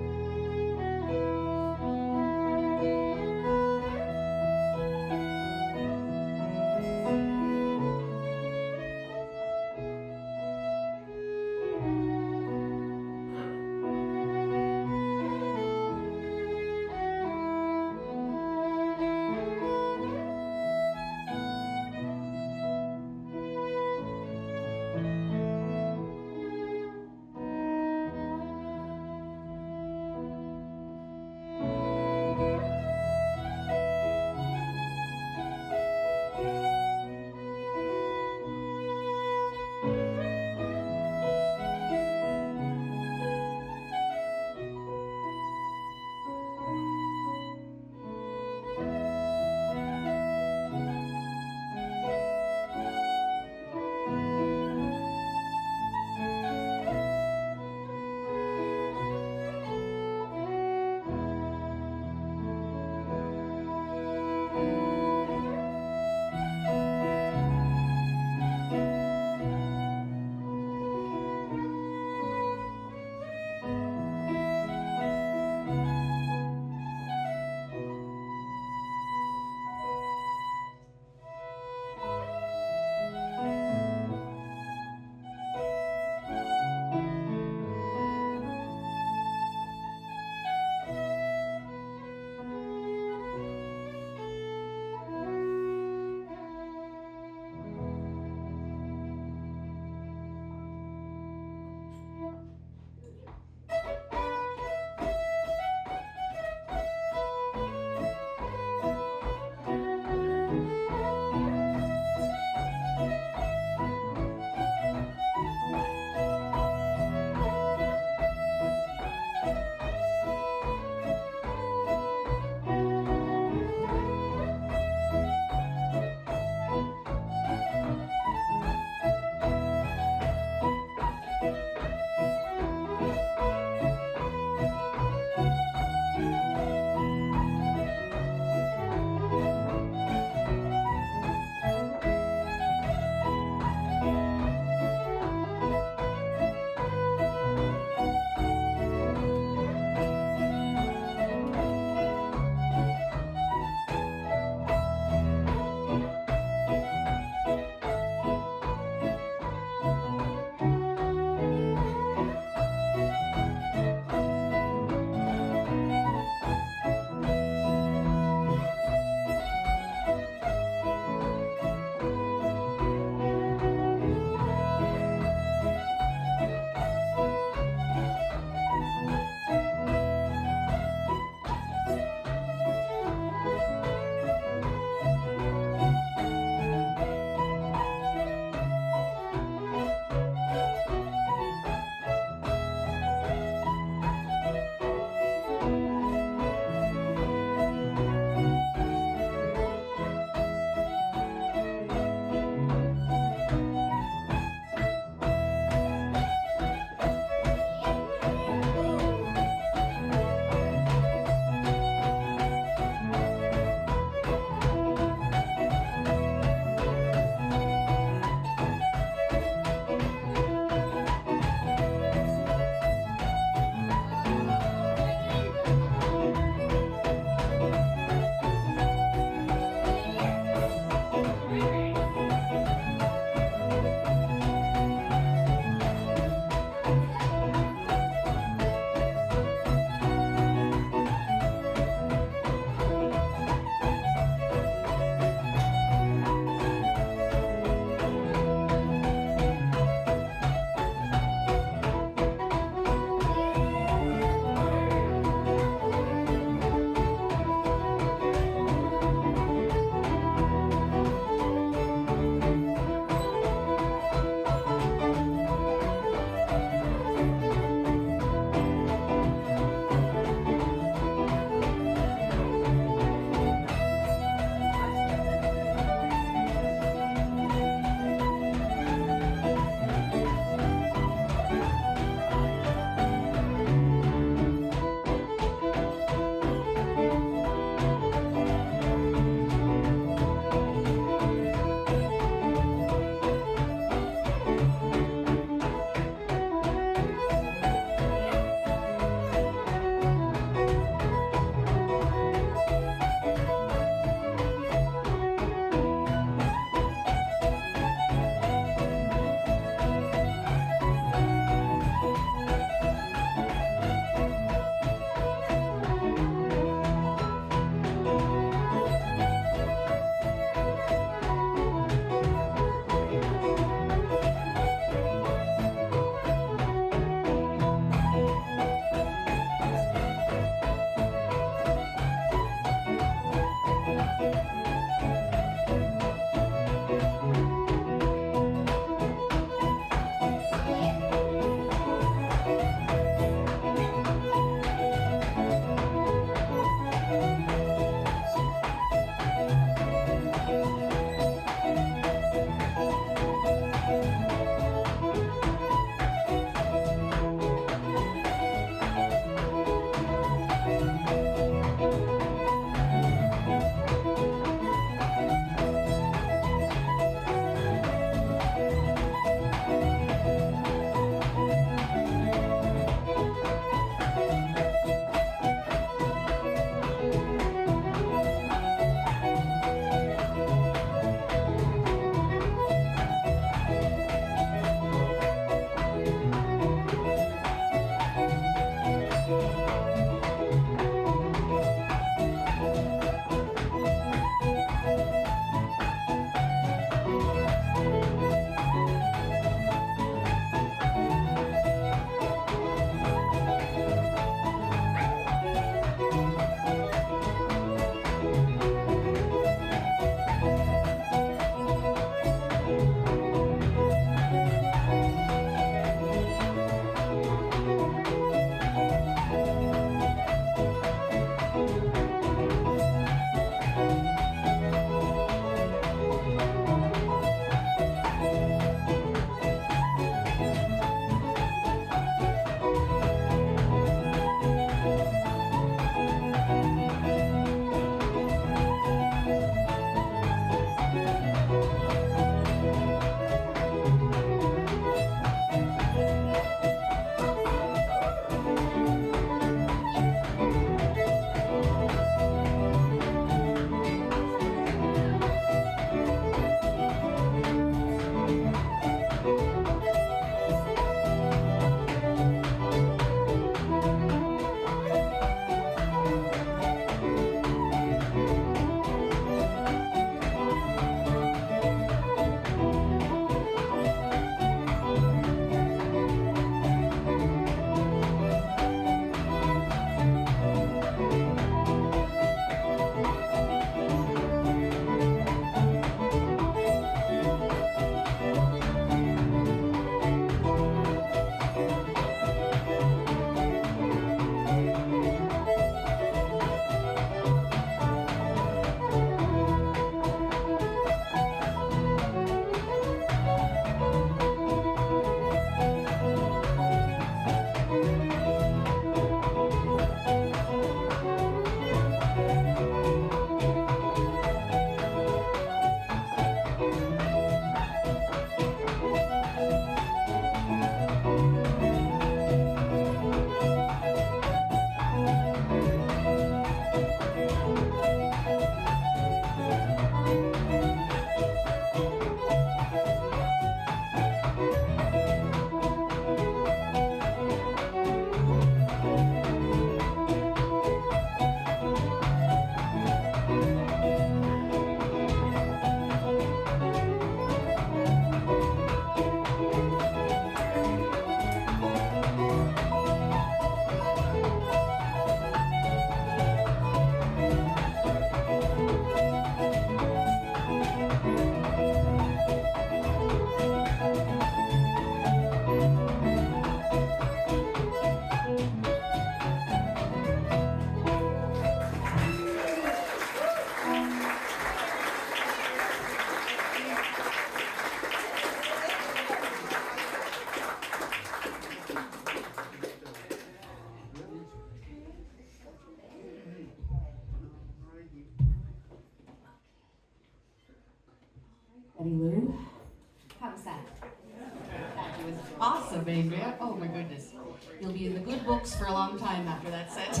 babe. Yeah? Oh my goodness. You'll be in the good books for a long time after that set.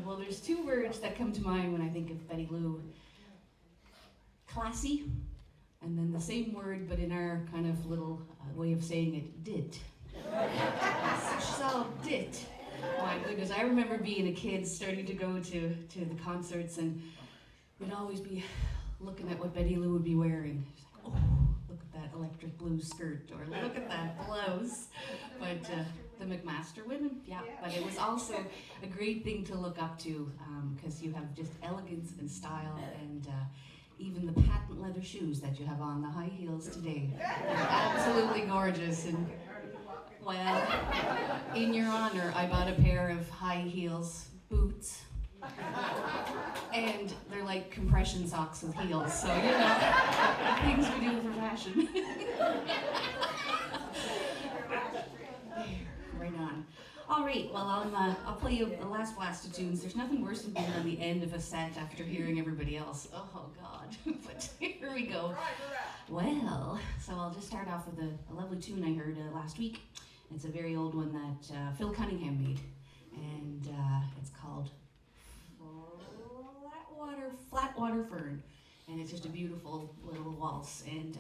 Well, there's two words that come to mind when I think of Betty Lou. Classy, and then the same word, but in our kind of little way of saying it, dit. She's all dit. My goodness, I remember being a kid starting to go to the concerts, and we'd always be looking at what Betty Lou would be wearing. She's like, oh, look at that electric blue skirt, or look at that blouse. But the McMaster women, yeah. But it was also a great thing to look up to, because you have just elegance and style, and even the patent leather shoes that you have on, the high heels today. Absolutely gorgeous. And well, in your honor, I bought a pair of high heels boots. And they're like compression socks with heels, so you know, things we do for fashion. Right on. All right, well, I'll play you the last blast of tunes. There's nothing worse than being on the end of a set after hearing everybody else. Oh, God. But here we go. Well, so I'll just start off with a lovely tune I heard last week. It's a very old one that Phil Cunningham made, and it's called Flatwater Fern, and it's just a beautiful little waltz, and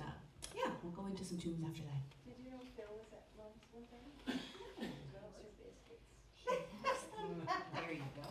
yeah, we'll go into some tunes after that. Did you know Phil was at Lumps one time? Loves her biscuits. There you go.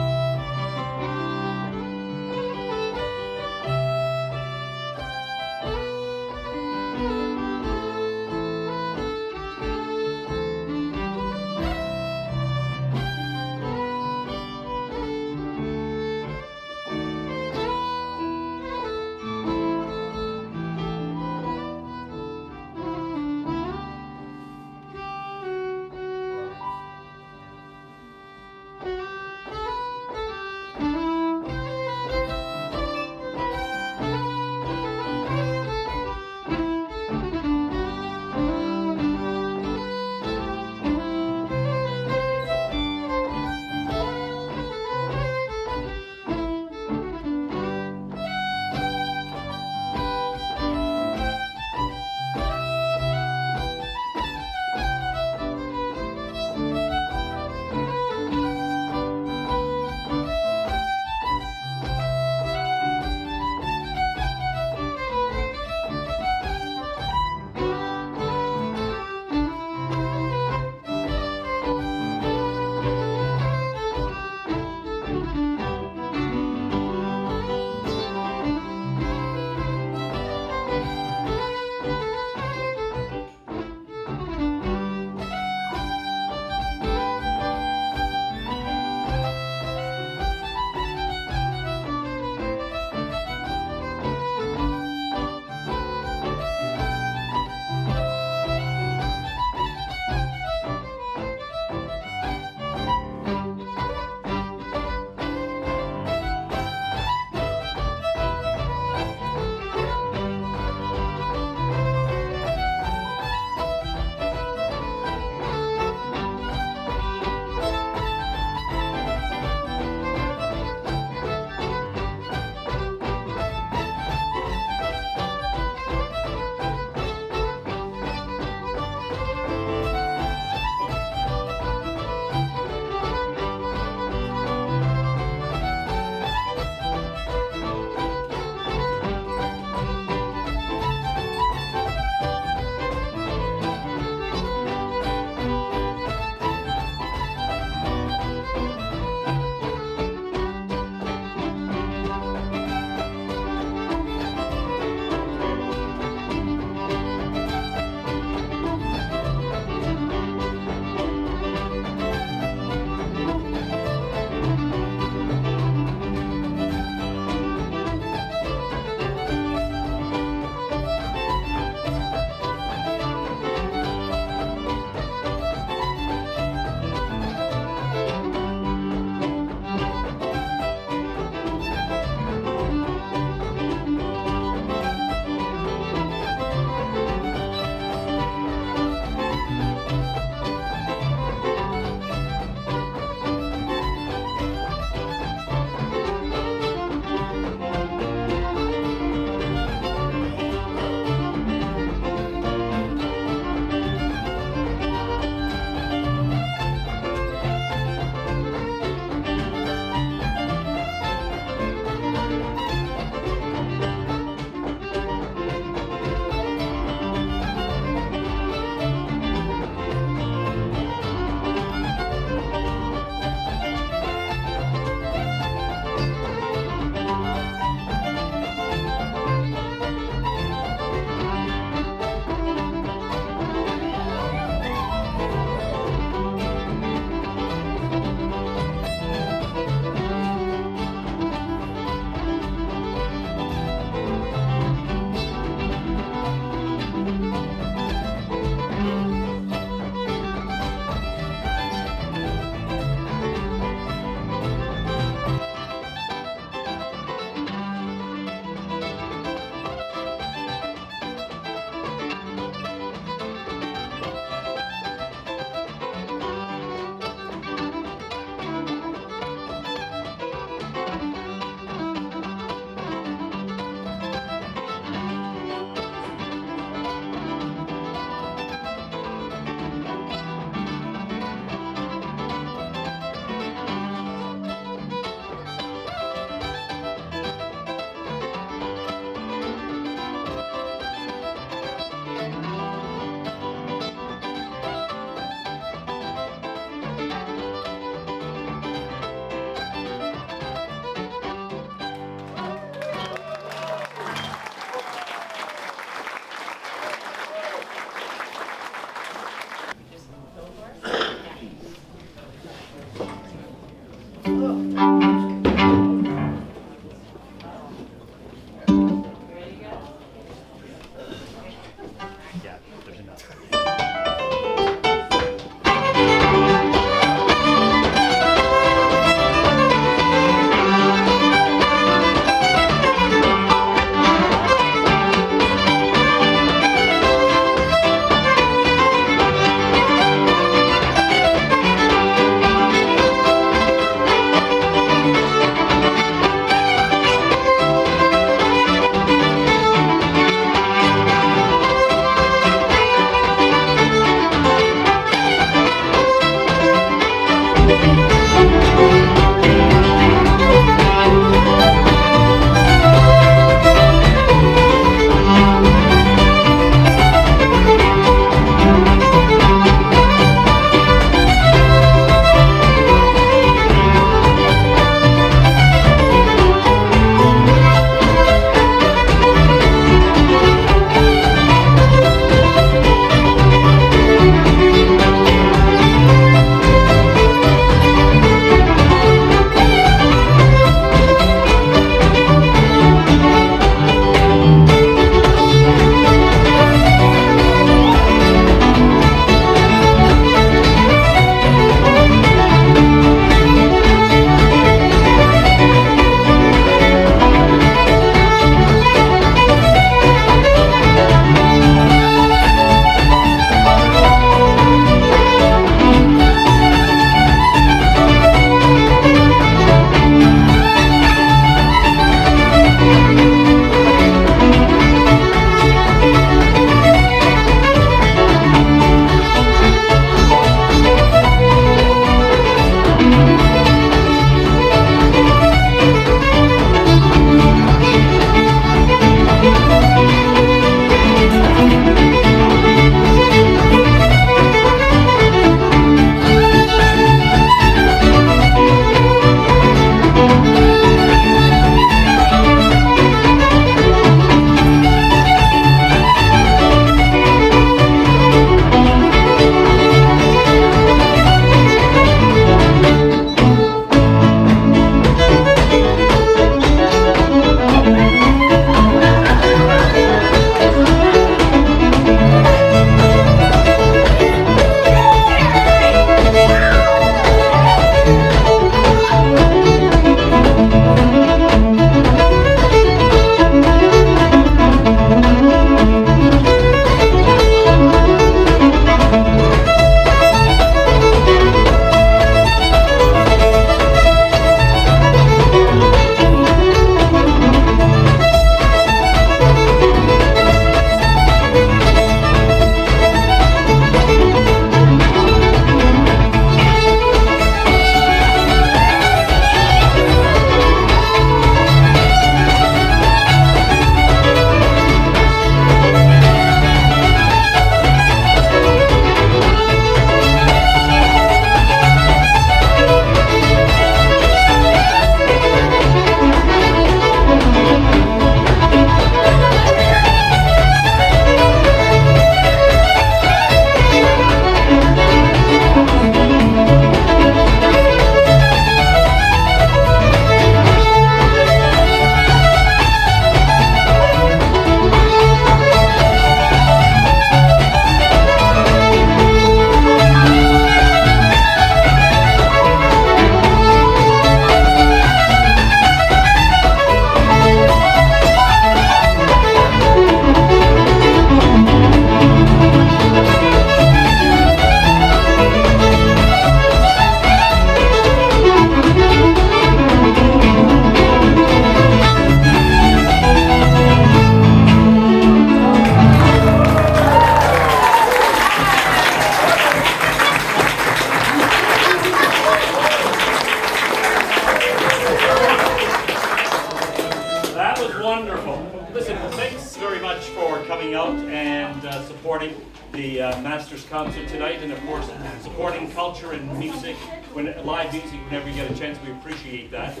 thanks very much for coming out and supporting the Masters concert tonight, and of course supporting culture and music, live music whenever you get a chance. We appreciate that.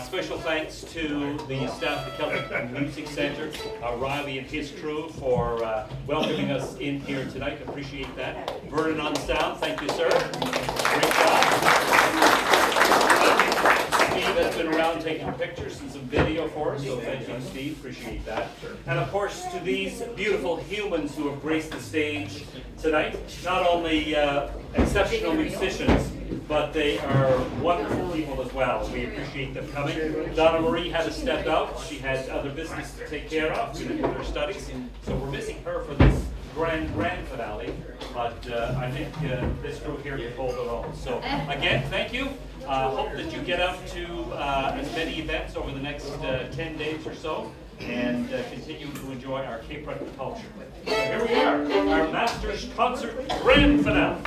Special thanks to the staff of the Celtic Music Centre, Riley and his crew, for welcoming us in here tonight. Appreciate that. Vernon on sound, thank you, sir. Great job. Steve has been around taking pictures and some video for us, so thank you, Steve. Appreciate that. And of course, to these beautiful humans who have graced the stage tonight, not only exceptional musicians, but they are wonderful people as well. We appreciate them coming. Donna Marie had to step out. She had other business to take care of with her studies, so we're missing her for this grand finale. But I think this crew here can hold it all. So again, thank you. Hope that you get out to as many events over the next 10 days or so, and continue to enjoy our Cape Breton culture. So here we are, our Masters Concert Grand Finale.